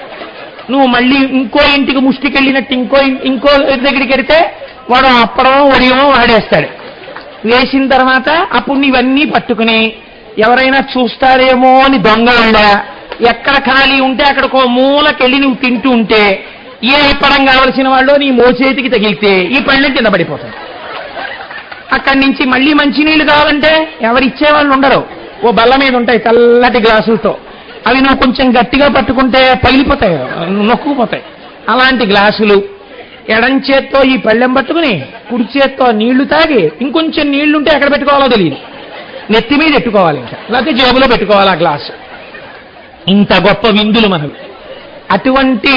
నువ్వు మళ్ళీ ఇంకో ఇంటికి ముష్టికెళ్ళినట్టు ఇంకో దగ్గరికి వెడితే వాడు అప్పడమో వడియమో వాడేస్తాడు. వేసిన తర్వాత అప్పుడు నీవన్నీ పట్టుకుని ఎవరైనా చూస్తారేమో అని దొంగ ఎక్కడ ఖాళీ ఉంటే అక్కడికో మూలకెళ్ళి నువ్వు తింటూ ఉంటే ఏ పడం కావలసిన వాళ్ళు నీ మోచేతికి తగిలితే ఈ పళ్ళెం కింద పడిపోతాయి. అక్కడి నుంచి మళ్ళీ మంచినీళ్ళు కావాలంటే ఎవరిచ్చేవాళ్ళు ఉండరు. ఓ బల్ల మీద ఉంటాయి తెల్లటి గ్లాసులతో, అవి నువ్వు కొంచెం గట్టిగా పట్టుకుంటే పగిలిపోతాయి, నొక్కుపోతాయి. అలాంటి గ్లాసులు ఎడం చేత్తో ఈ పళ్ళెం పట్టుకుని కుడి చేత్తో నీళ్లు తాగి ఇంకొంచెం నీళ్లుంటే ఎక్కడ పెట్టుకోవాలో తెలియదు, నెత్తి మీద పెట్టుకోవాలి, ఇంకా లేకపోతే జేబులో పెట్టుకోవాలి ఆ గ్లాసు. ఇంత గొప్ప విందులు మనవి. అటువంటి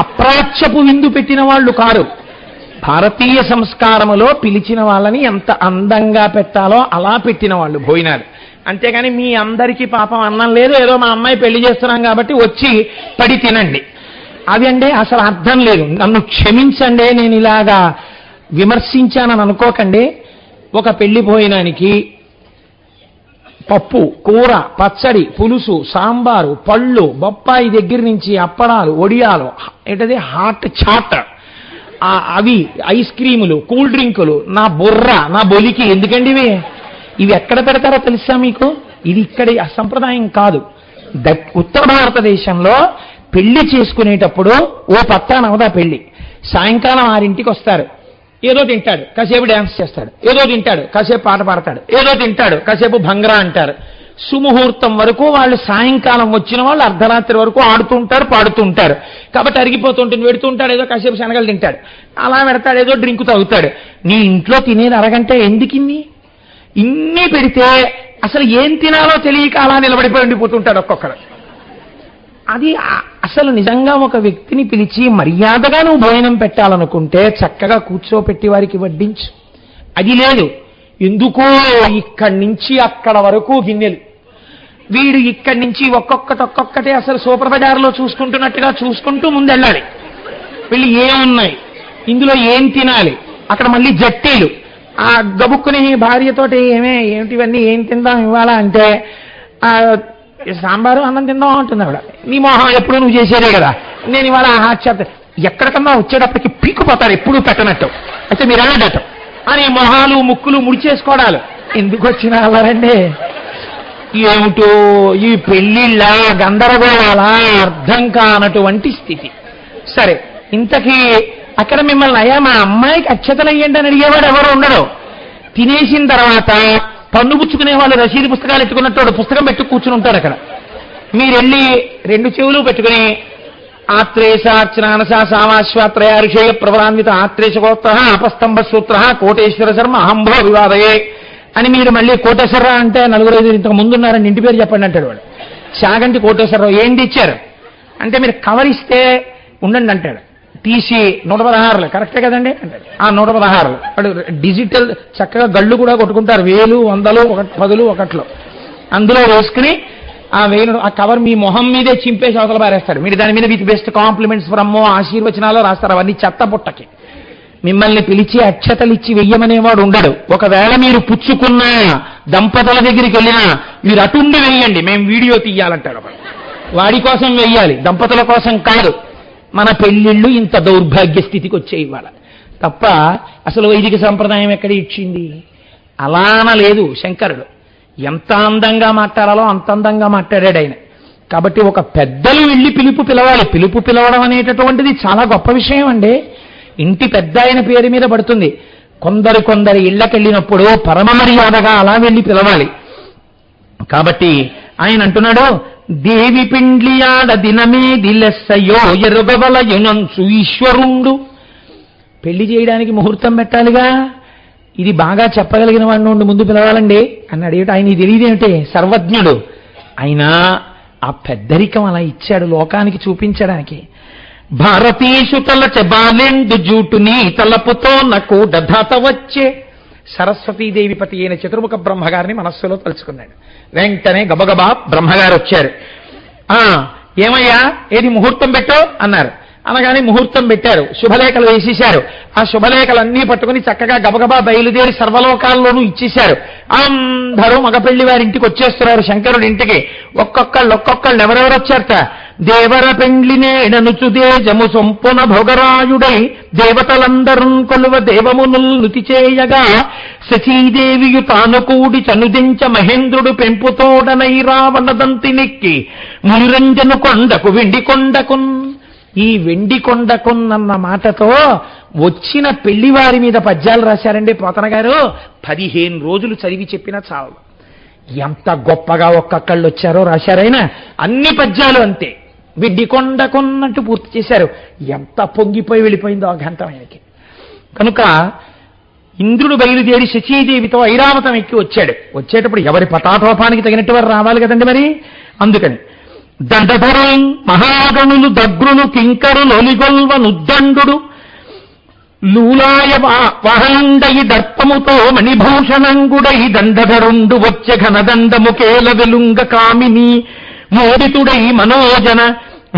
అప్రాచ్యపు విందు పెట్టిన వాళ్ళు కారు. భారతీయ సంస్కారములో పిలిచిన వాళ్ళని ఎంత అందంగా పెట్టాలో అలా పెట్టిన వాళ్ళు భోజనాలు. అంతేగాని మీ అందరికీ పాపం అన్నం లేదు, ఏదో మా అమ్మాయి పెళ్లి చేస్తున్నాం కాబట్టి వచ్చి పడి తినండి, అవి అంటే అసలు అర్థం లేదు. నన్ను క్షమించండి, నేను ఇలాగా విమర్శించానని అనుకోకండి. ఒక పెళ్లి భోజనానికి పప్పు, కూర, పచ్చడి, పులుసు, సాంబారు, పళ్ళు, బొప్పాయి దగ్గర నుంచి అప్పడాలు, ఒడియాలు, ఏంటది హాట్ చాట్, అవి ఐస్ క్రీములు, కూల్ డ్రింకులు, నా బుర్ర, నా బొలికి ఎందుకండి ఇవి ఎక్కడ పెడతారో తెలుసా మీకు? ఇది ఇక్కడి సంప్రదాయం కాదు. ఉత్తర భారతదేశంలో పెళ్లి చేసుకునేటప్పుడు ఓ పత్తానవదా పెళ్లి, సాయంకాలం 6ంటికి వస్తారు, ఏదో తింటాడు, కాసేపు డ్యాన్స్ చేస్తాడు, ఏదో తింటాడు, కాసేపు పాట పాడతాడు, ఏదో తింటాడు, కాసేపు భంగరా అంటారు. సుముహూర్తం వరకు వాళ్ళు, సాయంకాలం వచ్చిన వాళ్ళు అర్ధరాత్రి వరకు ఆడుతుంటారు, పాడుతుంటారు. కాబట్టి అరిగిపోతుంటుంది, పెడుతుంటాడు, ఏదో కాసేపు శనగలు తింటాడు, అలా పెడతాడు, ఏదో డ్రింక్ తాగుతాడు. నీ ఇంట్లో తినేది అరగంట, ఎందుకిన్ని ఇన్ని పెడితే అసలు ఏం తినాలో తెలియక అలా నిలబడిపోయి ఉండిపోతుంటాడు ఒక్కొక్కరు. అది అసలు నిజంగా ఒక వ్యక్తిని పిలిచి మర్యాదగా నువ్వు భోజనం పెట్టాలనుకుంటే చక్కగా కూర్చోపెట్టి వారికి వడ్డించు. అది లేదు, ఎందుకో ఇక్కడి నుంచి అక్కడ వరకు గిన్నెలు, వీడు ఇక్కడి నుంచి ఒక్కొక్కటే అసలు సూపర్ బజార్లో చూసుకుంటున్నట్టుగా చూసుకుంటూ ముందెళ్ళాలి. వీళ్ళు ఏమున్నాయి, ఇందులో ఏం తినాలి, అక్కడ మళ్ళీ జట్టీలు. ఆ గబుక్కుని భార్యతోటి ఏమిటివన్నీ ఏం తిందాం ఇవాళ అంటే, సాంబారు అన్నం తిందాం అంటుంది ఆవిడ. నీ మొహం ఎప్పుడు నువ్వు చేసేదే కదా, నేను ఇవాళ హాట్ ఎక్కడికన్నా వచ్చేటప్పటికి పీక్కుపోతారు ఎప్పుడు పెట్టనట్టు, అయితే మీరు అన్నట్టు అని మొహాలు ముక్కులు ముడిచేసుకోవడాలు. ఎందుకు వచ్చిన వాళ్ళండి ఏమిటో ఈ పెళ్లిళ్ళ గందరగోళాల అర్థం కానటువంటి స్థితి. సరే, ఇంతకీ అక్కడ మిమ్మల్ని అయ్యా మా అమ్మాయికి అక్షతలు అయ్యండి అని అడిగేవాడు ఎవరు ఉండడు. తినేసిన తర్వాత పన్ను పుచ్చుకునే వాళ్ళు రసీదు పుస్తకాలు ఎట్టుకున్నట్టు పుస్తకం పెట్టు కూర్చుని ఉంటారు అక్కడ. మీరు వెళ్ళి 2 చెవులు పెట్టుకుని ఆత్రేశార్చనానస సామాశ్వాత్రయారుషేయ ప్రవరాన్విత ఆత్రేశగోత్ర అపస్తంభ సూత్ర కోటేశ్వర శర్మ అహంభో వివాదయే అని మీరు మళ్ళీ కోటేశ్వరరావు అంటే 4-5 ఇంతకు ముందున్నారని ఇంటి పేరు చెప్పండి అంటాడు వాడు. చాగంటి కోటేశ్వరరావు ఏంటి ఇచ్చారు అంటే మీరు కవర్ ఇస్తే ఉండండి అంటాడు. తీసి 116 కరెక్టే కదండి అంటాడు. ఆ 116 వాడు డిజిటల్ చక్కగా గళ్ళు కూడా కొట్టుకుంటారు, 1000, 100, 10, 1 అందులో వేసుకుని ఆ 1000 ఆ కవర్ మీ మొహం మీదే చింపేసి అవతల పారేస్తాడు. మీరు దాని మీద విత్ బెస్ట్ కాంప్లిమెంట్స్ ఫ్రమ్ ఆశీర్వచనాలు రాస్తారు. అవన్నీ చెత్త పుట్టకి. మిమ్మల్ని పిలిచి అక్షతలు ఇచ్చి వెయ్యమనేవాడు ఉండడు. ఒకవేళ మీరు పుచ్చుకున్న దంపతుల దగ్గరికి వెళ్ళినా మీరు అటుండి వెయ్యండి, మేము వీడియో తీయాలంటాడు. వాడి కోసం వెయ్యాలి, దంపతుల కోసం కాదు. మన పెళ్లిళ్ళు ఇంత దౌర్భాగ్య స్థితికి వచ్చాయి ఇవాళ తప్ప అసలు వైదిక సంప్రదాయం ఎక్కడ ఇచ్చింది? అలాన లేదు శంకరుడు. ఎంత అందంగా మాట్లాడాలో అంత అందంగా మాట్లాడాడు ఆయన. కాబట్టి ఒక పెద్దలు వెళ్ళి పిలవాలి. పిలుపు పిలవడం అనేటటువంటిది చాలా గొప్ప విషయం అండి. ఇంటి పెద్ద ఆయన పేరు మీద పడుతుంది. కొందరి ఇళ్ళకెళ్ళినప్పుడు పరమ మర్యాదగా అలా వెళ్ళి పిలవాలి. కాబట్టి ఆయన అంటున్నాడు, దేవి పిండ్లియాడ దినమే దిలెస్సయో ఎరుగవలయునంచు ఈశ్వరుండు. పెళ్లి చేయడానికి ముహూర్తం పెట్టాలిగా, ఇది బాగా చెప్పగలిగిన వాడిని ఉండి ముందు పిలవాలండి అన్నాడు. ఏమిటి ఆయన తెలియదేమిటే, సర్వజ్ఞుడు. ఆయన ఆ పెద్దరికం అలా ఇచ్చాడు లోకానికి చూపించడానికి. భారతీషు తలచ బాలెండు జూటుని తలపుతో నాకు దధాత వచ్చే. సరస్వతీదేవి పతి అయిన చతుర్ముఖ బ్రహ్మగారిని మనస్సులో తలుచుకున్నాడు. వెంటనే గబగబా బ్రహ్మగారు వచ్చారు. ఏమయ్యా ఏది ముహూర్తం పెట్టావు అన్నారు. అనగానే ముహూర్తం పెట్టారు, శుభలేఖలు వేసేశారు. ఆ శుభలేఖలన్నీ పట్టుకుని చక్కగా గబగబా బయలుదేరి సర్వలోకాల్లోనూ ఇచ్చేశారు. అందరూ మగపెళ్లి వారి ఇంటికి వచ్చేస్తున్నారు శంకరుడి ఇంటికి. ఒక్కొక్కళ్ళు ఎవరెవరు వచ్చారట. దేవర పెండ్లినేడనుచు దేజము సొంపున భోగరాయుడై దేవతలందరూ కొలువ దేవమునుల్ నుతి చేయగా శచీదేవియు తాను కూడి చనుదించ మహేంద్రుడు పెంపుతోడనై రావణదంతి నెక్కి మునిరంజను కొండకు వెండి కొండకున్. ఈ వెండి కొండకున్నన్న మాటతో వచ్చిన పెళ్లివారి మీద పద్యాలు రాశారండి పోతన గారు. 15 రోజులు చదివి చెప్పినా చాలు. ఎంత గొప్పగా ఒక్కొక్కళ్ళు వచ్చారో రాశారైనా. అన్ని పద్యాలు అంతే, వెండి కొండకున్నట్టు పూర్తి చేశారు. ఎంత పొంగిపోయి వెళ్ళిపోయిందో ఆ గంట ఆయనకి. కనుక ఇంద్రుడు బయలుదేరి శచీదేవితో ఐరావతం ఎక్కి వచ్చాడు. వచ్చేటప్పుడు ఎవరి పటాటోపానికి తగినట్టు వారు రావాలి కదండి మరి. అందుకని దండధరం మహాగణులు దగ్రులు కింకరులు ఒలిగొల్వ నుద్దండు లూలాయ వాహనండయి దర్పముతో మణిభూషణంగుడై దండధరుండు వచ్చె ఘనదండము కేల వెలుంగ కామిని మోడితుడై మనోజన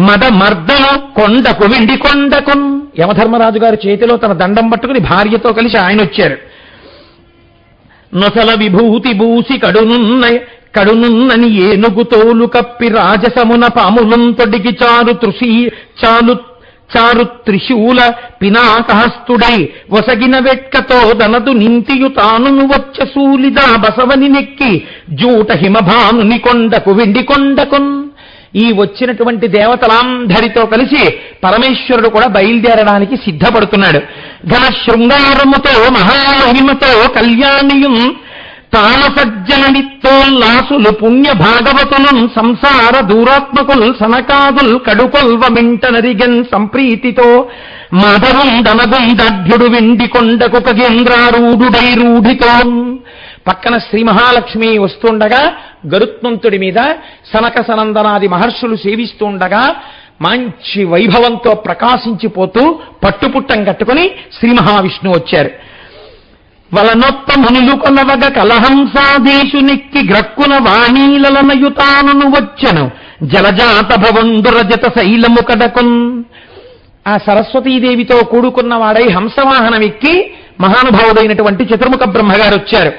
మద మర్దను కొండకు వెండి కొండకున్. యమధర్మరాజు గారి చేతిలో తన దండం పట్టుకుని భార్యతో కలిసి ఆయన వచ్చారు. నొసల విభూతి బూసి కడునున్నని ఏనుగు తోలు కప్పి రాజసమున పాములం తొడిగి చారు త్రిశూల పినాకహస్తుడై వసగిన వెట్కతో దనదు నింతియు తానును వచ్చ సూలిదా బసవని నెక్కి జూట హిమభానుని కొండకు వెండి కొండకున్. ఈ వచ్చినటువంటి దేవతలందరితో కలిసి పరమేశ్వరుడు కూడా బయలుదేరడానికి సిద్ధపడుతున్నాడు. ఘన శృంగారముతో మహామహిమతో కళ్యాణియం తాళసజ్జననిత్తోల్లాసులు పుణ్య భాగవతులు సంసార దూరాత్మకుల్ సనకాదుల్ కడుకొల్వ మెంట నరిగన్ సంప్రీతితో మాధవుండనగుండఢ్యుడు వెండి కొండకు ఖగేంద్రారూఢుడై రూఢితో. పక్కన శ్రీ మహాలక్ష్మి వస్తుండగా గరుత్మంతుడి మీద సనక సనందనాది మహర్షులు సేవిస్తుండగా మంచి వైభవంతో ప్రకాశించిపోతూ పట్టుపుట్టం కట్టుకుని శ్రీ మహావిష్ణువు వచ్చారు. వలనొత్త మునులు కొలవగ కలహంసాదేశు నెక్కి గ్రక్కున వాణీలనయుతాను వచ్చెను జలజాత భవండురజత శైలము కడకున్. ఆ సరస్వతీదేవితో కూడుకున్న వాడై హంసవాహనం ఎక్కి మహానుభావుడైనటువంటి చతుర్ముఖ బ్రహ్మగారు వచ్చారు.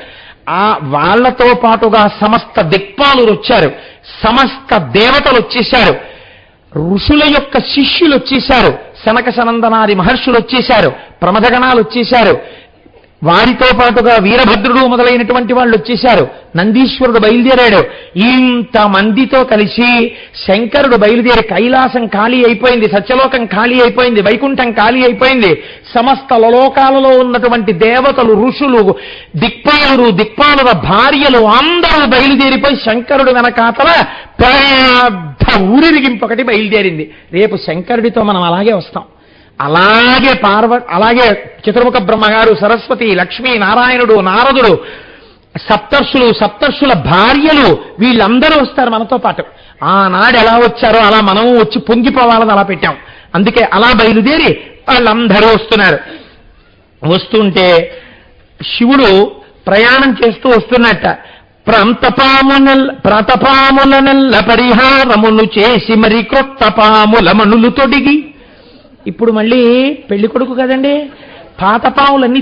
ఆ వాళ్లతో పాటుగా సమస్త దిక్పాలు వచ్చారు, సమస్త దేవతలు వచ్చేశారు, ఋషుల యొక్క శిష్యులు వచ్చేశారు, సనక సనందనాది మహర్షులు వచ్చేశారు, ప్రమథగణాలు వచ్చేశారు, వారితో పాటుగా వీరభద్రుడు మొదలైనటువంటి వాళ్ళు వచ్చేశారు. నందీశ్వరుడు బయలుదేరాడు. ఇంతమందితో కలిసి శంకరుడు బయలుదేరి కైలాసం ఖాళీ అయిపోయింది, సత్యలోకం ఖాళీ అయిపోయింది, వైకుంఠం ఖాళీ అయిపోయింది. సమస్త లోకాలలో ఉన్నటువంటి దేవతలు, ఋషులు, దిక్పాలుల భార్యలు అందరూ బయలుదేరిపోయి శంకరుడు వెనకాతల పెద్ద ఊరిరిగింపొకటి బయలుదేరింది. రేపు శంకరుడితో మనం అలాగే వస్తాం. అలాగే చతుర్ముఖ బ్రహ్మగారు, సరస్వతి, లక్ష్మీ, నారాయణుడు, నారదుడు, సప్తర్షుల భార్యలు వీళ్ళందరూ వస్తారు మనతో పాటు. ఆనాడు ఎలా వచ్చారో అలా మనం వచ్చి పొంగిపోవాలని అలా పెట్టాం. అందుకే అలా బయలుదేరి వాళ్ళందరూ వస్తున్నారు. వస్తుంటే శివుడు ప్రయాణం చేస్తూ వస్తున్నట్ట. ప్రాతపాములనెల్ల పరిహారమును చేసి మరి క్రొత్త పాముల మణులు తొడిగి. ఇప్పుడు మళ్ళీ పెళ్లి కొడుకు కదండి, పాత పాములన్నీ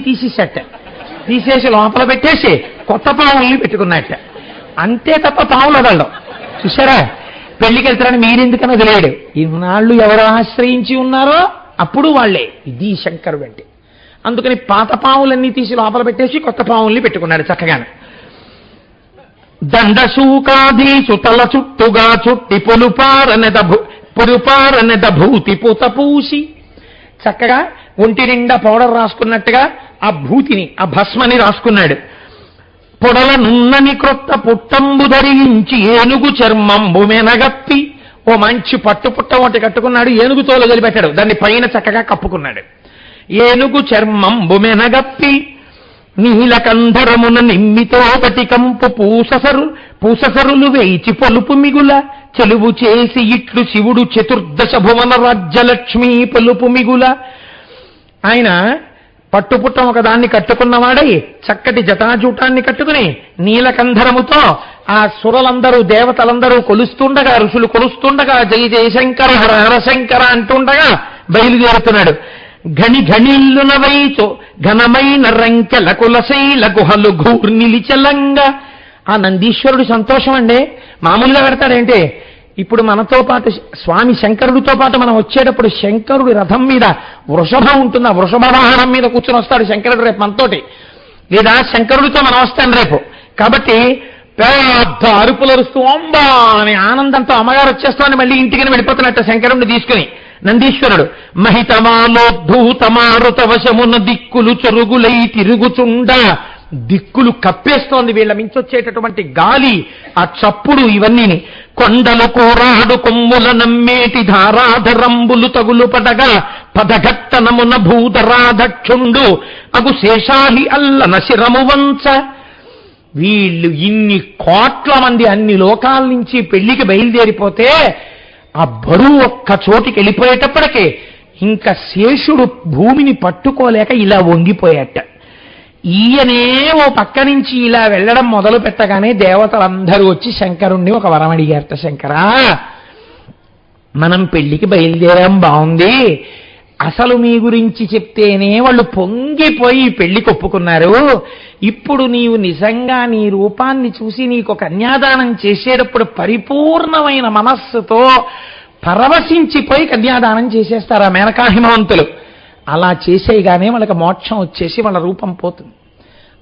తీసేసి లోపల పెట్టేసి కొత్త పాముల్ని పెట్టుకున్నట్ట. అంతే తప్ప పాములు వదలడం. చూసారా, పెళ్లికి వెళ్తారని మీరెందుకని వదిలేడు. ఇన్నాళ్ళు ఎవరు ఆశ్రయించి ఉన్నారో అప్పుడు వాళ్లే. ఇది శంకరుడు అంటే. అందుకని పాత పాములన్నీ తీసి లోపల పెట్టేసి కొత్త పాముల్ని పెట్టుకున్నాడు చక్కగానే. దండశూకాదీసు తల చుట్టుగా చుట్టి పొరుపారనెద భూతి పూత పూసి చక్కగా ఒంటి నిండా పౌడర్ రాసుకున్నట్టుగా ఆ భూతిని, ఆ భస్మని రాసుకున్నాడు. పొడల నున్నని క్రొత్త పుట్టంబు ధరించి ఏనుగు చర్మంబు మెనగప్పి. ఓ మంచి పట్టుపుట్ట ఒకటి కట్టుకున్నాడు, ఏనుగు తోలు వదిలిపెట్టాడు, దాన్ని పైన చక్కగా కప్పుకున్నాడు. ఏనుగు చర్మంబు మెనగప్పి నీలకంధరమున నిమ్మితో ఒకటి కంపు పూససరులు వేచి పొలుపు మిగుల చెలువు చేసి ఇట్లు శివుడు చతుర్దశ భువన రాజ్యలక్ష్మీ పొలుపు మిగుల. ఆయన పట్టుపుట్టం ఒకదాన్ని కట్టుకున్నవాడై చక్కటి జటాజూటాన్ని కట్టుకుని నీలకంధరముతో ఆ సురలందరూ దేవతలందరూ కొలుస్తుండగా, ఋషులు కొలుస్తుండగా, జయ జయశంకర హర హరశంకర అంటుండగా బయలుదేరుతున్నాడు. ఘణిల్లున వైచో ఘనమైన రంకెల కులశైల గుహలు ఘూర్నిలిచలంగా. ఆ నందీశ్వరుడు సంతోషం అండి మామూలుగా పెడతాడంటే. ఇప్పుడు మనతో పాటు స్వామి శంకరుడితో పాటు మనం వచ్చేటప్పుడు శంకరుడి రథం మీద వృషభం ఉంటుంది, ఆ వృషభ వాహనం మీద కూర్చొని వస్తాడు శంకరుడు రేపు మనతోటి, లేదా శంకరుడితో మనం వస్తాం రేపు. కాబట్టి పెద్ద అరుపులు అరుస్తూ అంబా అని ఆనందంతో అమ్మగారు వచ్చేస్తామని మళ్ళీ ఇంటికి వెళ్ళిపోతున్నట్టు శంకరుడిని తీసుకుని నందీశ్వరుడు. మహితమాలోద్ధూతమారుత వశమున దిక్కులు చొరుగులై తిరుగుచుండ. దిక్కులు కప్పేస్తోంది వీళ్ళ మించొచ్చేటటువంటి గాలి, ఆ చప్పుడు, ఇవన్నీ. కొండల కోరాడు కొమ్ముల నమ్మేటి ధారాధరంబులు తగులు పడగా పదఘట్టనమున భూధరాధక్షుండు అగు శేషాహి అల్లన శిరము వంచ. వీళ్ళు ఇన్ని కోట్ల మంది అన్ని లోకాల నుంచి పెళ్లికి బయలుదేరిపోతే ఆ బరువు ఒక్క చోటికి వెళ్ళిపోయేటప్పటికే ఇంకా శేషుడు భూమిని పట్టుకోలేక ఇలా వంగిపోయాట. ఈయనే ఓ పక్క నుంచి ఇలా వెళ్ళడం మొదలు పెట్టగానే దేవతలందరూ వచ్చి శంకరుణ్ణి ఒక వరం అడిగారట. శంకరా, మనం పెళ్లికి బయలుదేరాం, బాగుంది, అసలు మీ గురించి చెప్తేనే వాళ్ళు పొంగిపోయి పెళ్లి కొప్పుకున్నారు. ఇప్పుడు నీవు నిజంగా నీ రూపాన్ని చూసి నీకు కన్యాదానం చేసేటప్పుడు పరిపూర్ణమైన మనస్సుతో పరవశించిపోయి కన్యాదానం చేసేస్తారు ఆ మేనకా హిమవంతులు. అలా చేసేయగానే వాళ్ళకి మోక్షం వచ్చేసి వాళ్ళ రూపం పోతుంది.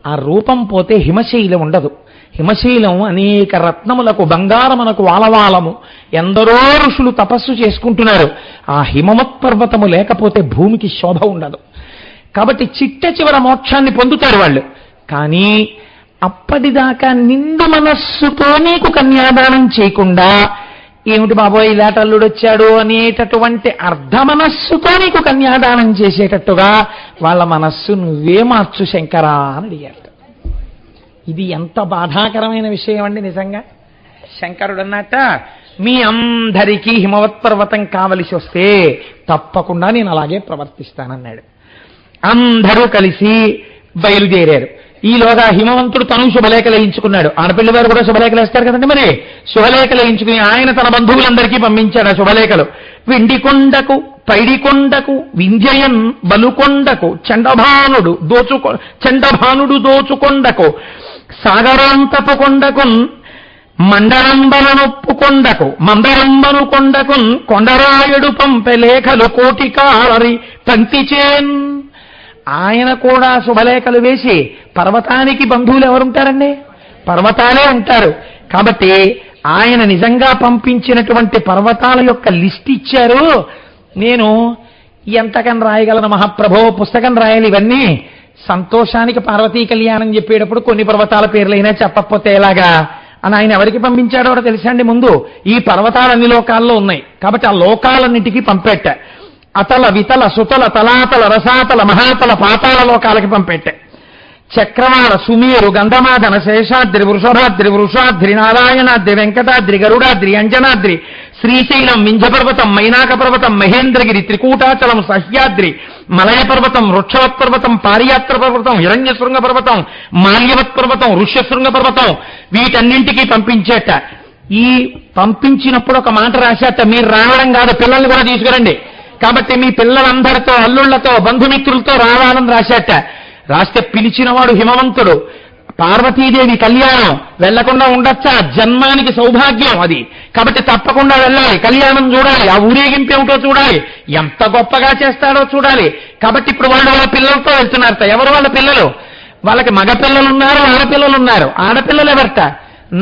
ఆ రూపం పోతే హిమశైలం ఉండదు. హిమశైలం అనేక రత్నములకు బంగారమునకు వాలవాలము. ఎందరో ఋషులు తపస్సు చేసుకుంటున్నారు. ఆ హిమవత్ పర్వతము లేకపోతే భూమికి శోభ ఉండదు. కాబట్టి చిట్ట చివర మోక్షాన్ని పొందుతారు వాళ్ళు. కానీ అప్పటిదాకా నిండు మనస్సుతో నీకు కన్యాదానం చేయకుండా ఏమిటి బాబోయ్ ఇలాటల్లుడు వచ్చాడు అనేటటువంటి అర్ధ మనస్సుతో నీకు కన్యాదానం చేసేటట్టుగా వాళ్ళ మనస్సు నువ్వే మార్చు శంకరా అని అడిగారు. ఇది ఎంత బాధాకరమైన విషయం అండి నిజంగా. శంకరుడు అన్నట్ట మీ అందరికీ హిమవత్ పర్వతం కావలసి వస్తే తప్పకుండా నేను అలాగే ప్రవర్తిస్తానన్నాడు. అందరూ కలిసి బయలుదేరారు. ఈలోగా హిమవంతుడు తను శుభలేఖలు వేయించుకున్నాడు. ఆడపిల్లి వారు కూడా శుభలేఖలు వేస్తారు కదండి. మరి శుభలేఖలు వేయించుకుని ఆయన తన బంధువులందరికీ పంపించాడు ఆ శుభలేఖలు. వెండికొండకు పైడికొండకు వింజయన్ బలుకొండకు చండభానుడు దోచుకొండకు సాగరాంతపు కొండకున్ మండరంబనొప్పు కొండకు మందరంబను కొండకున్ కొండరాయుడు పంపెలేఖలు కోటికారి పంక్తిచేన్. ఆయన కూడా శుభలేఖలు వేసి పర్వతానికి బంధువులు ఎవరుంటారండి? పర్వతాలే ఉంటారు. కాబట్టి ఆయన నిజంగా పంపించినటువంటి పర్వతాల యొక్క లిస్ట్ ఇచ్చారు. నేను ఎంతకని రాయగలను మహాప్రభో, పుస్తకం రాయాలి ఇవన్నీ. సంతోషానికి పార్వతీ కళ్యాణం చెప్పేటప్పుడు కొన్ని పర్వతాల పేర్లైనా చెప్పకపోతే ఎలాగా అని ఆయన ఎవరికి పంపించాడో తెలుసా అండి? ముందు ఈ పర్వతాలు అన్ని లోకాల్లో ఉన్నాయి కాబట్టి ఆ లోకాలన్నిటికీ పంపెట్ట. అతల వితల సుతల తలాతల రసాతల మహాతల పాతాళ లోకాలకి పంపెట్ట. చక్రవాళ సుమేరు గంధమాదన శేషాద్రి వృషభాద్రి వృషాద్రి నారాయణాద్రి వెంకటాద్రి గరుడాద్రి అంజనాద్రి శ్రీశైలం వింధ్యపర్వతం మైనాక పర్వతం మహేంద్రగిరి త్రికూటాచలం సహ్యాద్రి మలయ పర్వతం వృక్షవత్ పర్వతం పారియాత్ర పర్వతం హిరణ్యశృంగ పర్వతం మాల్యవత్ పర్వతం ఋష్యశృంగ పర్వతం వీటన్నింటికీ పంపించేట. ఈ పంపించినప్పుడు ఒక మాట రాశాట, మీరు రావడం కాదు పిల్లల్ని కూడా తీసుకురండి, కాబట్టి మీ పిల్లలందరితో అల్లుళ్లతో బంధుమిత్రులతో రావాలని రాశాట. రాస్తే పిలిచినవాడు హిమవంతుడు. పార్వతీదేవి కళ్యాణం వెళ్లకుండా ఉండొచ్చా? జన్మానికి సౌభాగ్యం అది. కాబట్టి తప్పకుండా వెళ్ళాలి, కళ్యాణం చూడాలి, ఆ ఊరేగింపు ఏమిటో చూడాలి, ఎంత గొప్పగా చేస్తాడో చూడాలి. కాబట్టి ఇప్పుడు వాళ్ళు వాళ్ళ పిల్లలతో వెళ్తున్నారట. ఎవరు వాళ్ళ పిల్లలు? వాళ్ళకి మగ పిల్లలు ఉన్నారు, ఆడపిల్లలు ఉన్నారు. ఆడపిల్లలు ఎవరట?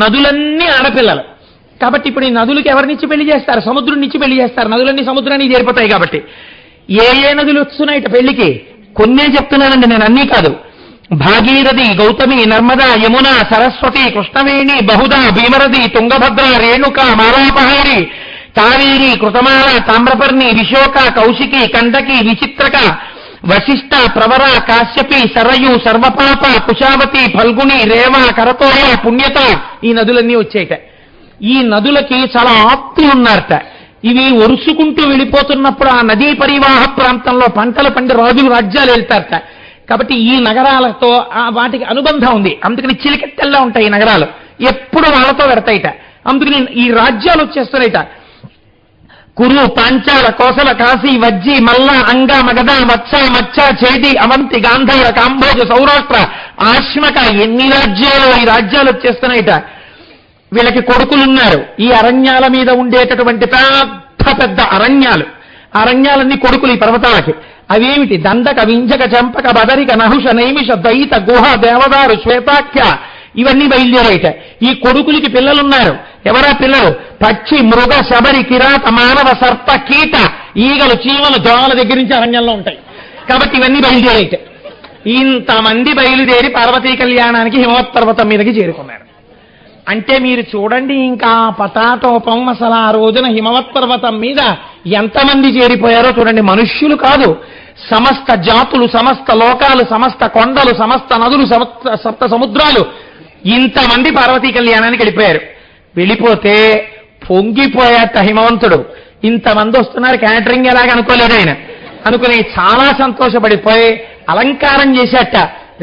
నదులన్నీ ఆడపిల్లలు. కాబట్టి ఇప్పుడు ఈ నదులకి ఎవరినిచ్చి పెళ్లి చేస్తారు? సముద్రం నుంచి పెళ్లి చేస్తారు. నదులన్నీ సముద్రానికి చేరిపోతాయి. కాబట్టి ఏ ఏ నదులు వస్తున్నాయిట పెళ్లికి? కొన్నే చెప్తున్నానండి నేను, అన్నీ కాదు. భాగీరథి, గౌతమి, నర్మదా, యమున, సరస్వతి, కృష్ణవేణి, బహుదా, భీమరథి, తుంగభద్ర, రేణుక, మారాపహారి, కావేరి, కృతమాల, తామ్రపర్ణి, విశోక, కౌశికి, కండకి, విచిత్రక, వశిష్ట, ప్రవర, కాశ్యపి, సరయు, సర్వపాప, కుశావతి, ఫల్గుని, రేవ, కరతోయ, పుణ్యత, ఈ నదులన్నీ వచ్చాయిట. ఈ నదులకి చాలా ఆప్తులు ఉన్నారట. ఇవి ఒరుసుకుంటూ వెళ్ళిపోతున్నప్పుడు ఆ నదీ పరివాహ ప్రాంతంలో పంటలు పండి రాజులు రాజ్యాలు వెళ్తారట. కాబట్టి ఈ నగరాలతో వాటికి అనుబంధం ఉంది. అందుకని చిలికెత్తెల్లా ఉంటాయి ఈ నగరాలు, ఎప్పుడు వాళ్ళతో పెడతాయిట. అందుకని ఈ రాజ్యాలు వచ్చేస్తున్నాయిట. కురు, పాంచాల, కోసల, కాశీ, వజ్జి, మల్ల, అంగ, మగధ, వత్స, మచ్చ, చేది, అవంతి, గాంధార, కాంబోజ, సౌరాష్ట్ర, ఆశ్మక, ఎన్ని రాజ్యాలు ఈ రాజ్యాలు వచ్చేస్తున్నాయిట. వీళ్ళకి కొడుకులున్నారు. ఈ అరణ్యాల మీద ఉండేటటువంటి పెద్ద పెద్ద అరణ్యాలు, అరణ్యాలన్నీ కొడుకులు ఈ పర్వతాలకి. అవేమిటి? దండక, వింజక, చంపక, బదరిక, నహుష, నైమిష, దయిత, గుహ, దేవదారు, శ్వేతాఖ్య, ఇవన్నీ బయలుదేరాయిట. ఈ కొడుకులకి పిల్లలున్నారు. ఎవరా పిల్లలు? పక్షి, మృగ, శబరి, కిరాత, మానవ, సర్ప, కీట, ఈగలు, చీమలు, దోమల దగ్గర నుంచి అరణ్యంలో ఉంటాయి. కాబట్టి ఇవన్నీ బయలుదేరాయిట. ఇంతమంది బయలుదేరి పార్వతీ కళ్యాణానికి హిమవత్ పర్వతం మీదకి చేరుకున్నారు. అంటే మీరు చూడండి, ఇంకా పటాటోపం అసలు ఆ రోజున హిమవత్ పర్వతం మీద ఎంతమంది చేరిపోయారో చూడండి. మనుష్యులు కాదు, సమస్త జాతులు, సమస్త లోకాలు, సమస్త కొండలు, సమస్త నదులు, సప్త సముద్రాలు, ఇంతమంది పార్వతీ కళ్యాణానికి వెళ్ళిపోయారు. వెళ్ళిపోతే పొంగిపోయాట హిమవంతుడు. ఇంతమంది వస్తున్నారు, క్యాటరింగ్ ఎలాగ అనుకోలేదు ఆయన. అనుకుని చాలా సంతోషపడిపోయి అలంకారం చేశాట.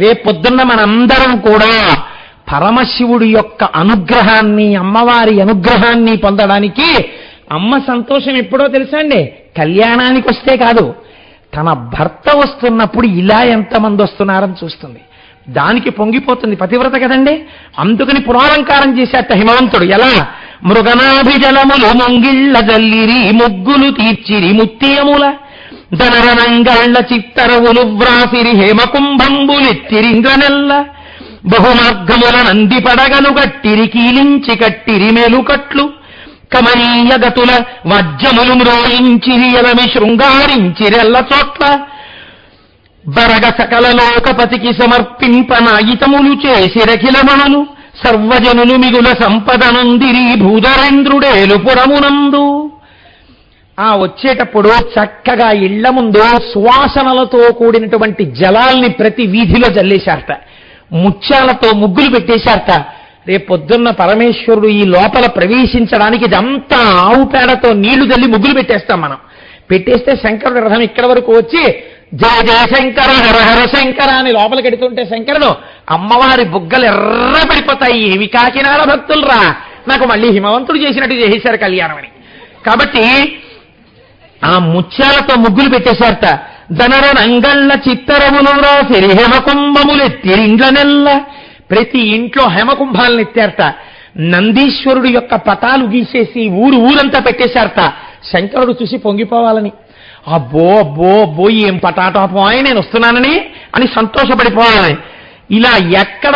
రేపు పొద్దున్న మనందరం కూడా పరమశివుడి యొక్క అనుగ్రహాన్ని, అమ్మవారి అనుగ్రహాన్ని పొందడానికి అమ్మ సంతోషం ఎప్పుడో తెలుసా అండి? కళ్యాణానికి వస్తే కాదు, తన భర్త వస్తున్నప్పుడు ఇలా ఎంతమంది వస్తున్నారని చూస్తుంది. దానికి పొంగిపోతుంది, పతివ్రత కదండి. అందుకని పురాలంకారం చేసేట హిమవంతుడు. ఎలా? మృగనాభిజలములు మొంగిళ్ళ జల్లిరి ముగ్గులు తీర్చిరి ముత్తియముల ధనరనంగళ్ళ చిత్తరవులు వ్రాసిరి హేమకుంభంబులెత్తిరింద్రనెల్ల బహుమార్గముల నంది పడగలు గట్టిరి కీలించి కట్టిరి మేలుకట్లు కమనీయ గతుల వజ్రములు మ్రోయించిరి ఎలమి శృంగారించిరెల్ల చోట్ల బరగ సకల లోకపతికి సమర్పింపనాయితములు చేసిరఖిలమణులు సర్వజనులు మిగుల సంపదనుందిరి భూధరేంద్రుడేలు పురమునందు. ఆ వచ్చేటప్పుడు చక్కగా ఇళ్ల ముందు సువాసనలతో కూడినటువంటి జలాల్ని ప్రతి వీధిలో జల్లేశారట, ముత్యాలతో ముగ్గులు పెట్టేశారట. రేపొద్దున్న పరమేశ్వరుడు ఈ లోపల ప్రవేశించడానికి ఇదంతా ఆవు పేడతో నీళ్లు జల్లి ముగ్గులు పెట్టేస్తాం మనం. పెట్టేస్తే శంకరుడు రథం ఇక్కడ వరకు వచ్చి జయ జయశంకర హర హర శంకర అని లోపలికి ఎడుతుంటే శంకరుడు అమ్మవారి బుగ్గలు ఎర్రబడిపోతాయి. ఏవి కాకినాడ భక్తులరా, నాకు మళ్ళీ హిమవంతుడు చేసినట్టు చేసేశారు కళ్యాణం అని. కాబట్టి ఆ ముత్యాలతో ముగ్గులు పెట్టేశారట. ధనర నంగళ్ళ చిత్తరములు రాసిరి హేమకుంభములెత్తిరిండ్లనెల్ల ప్రతి ఇంట్లో హేమకుంభాలను ఎత్తారట. నందీశ్వరుడు యొక్క పటాలు గీసేసి ఊరంతా పెట్టేశారట. శంకరుడు చూసి పొంగిపోవాలని, అబ్బో అబ్బో అబ్బో ఏం పటాటోపం నేను వస్తున్నానని అని సంతోషపడిపోవాలని. ఇలా ఎక్కడ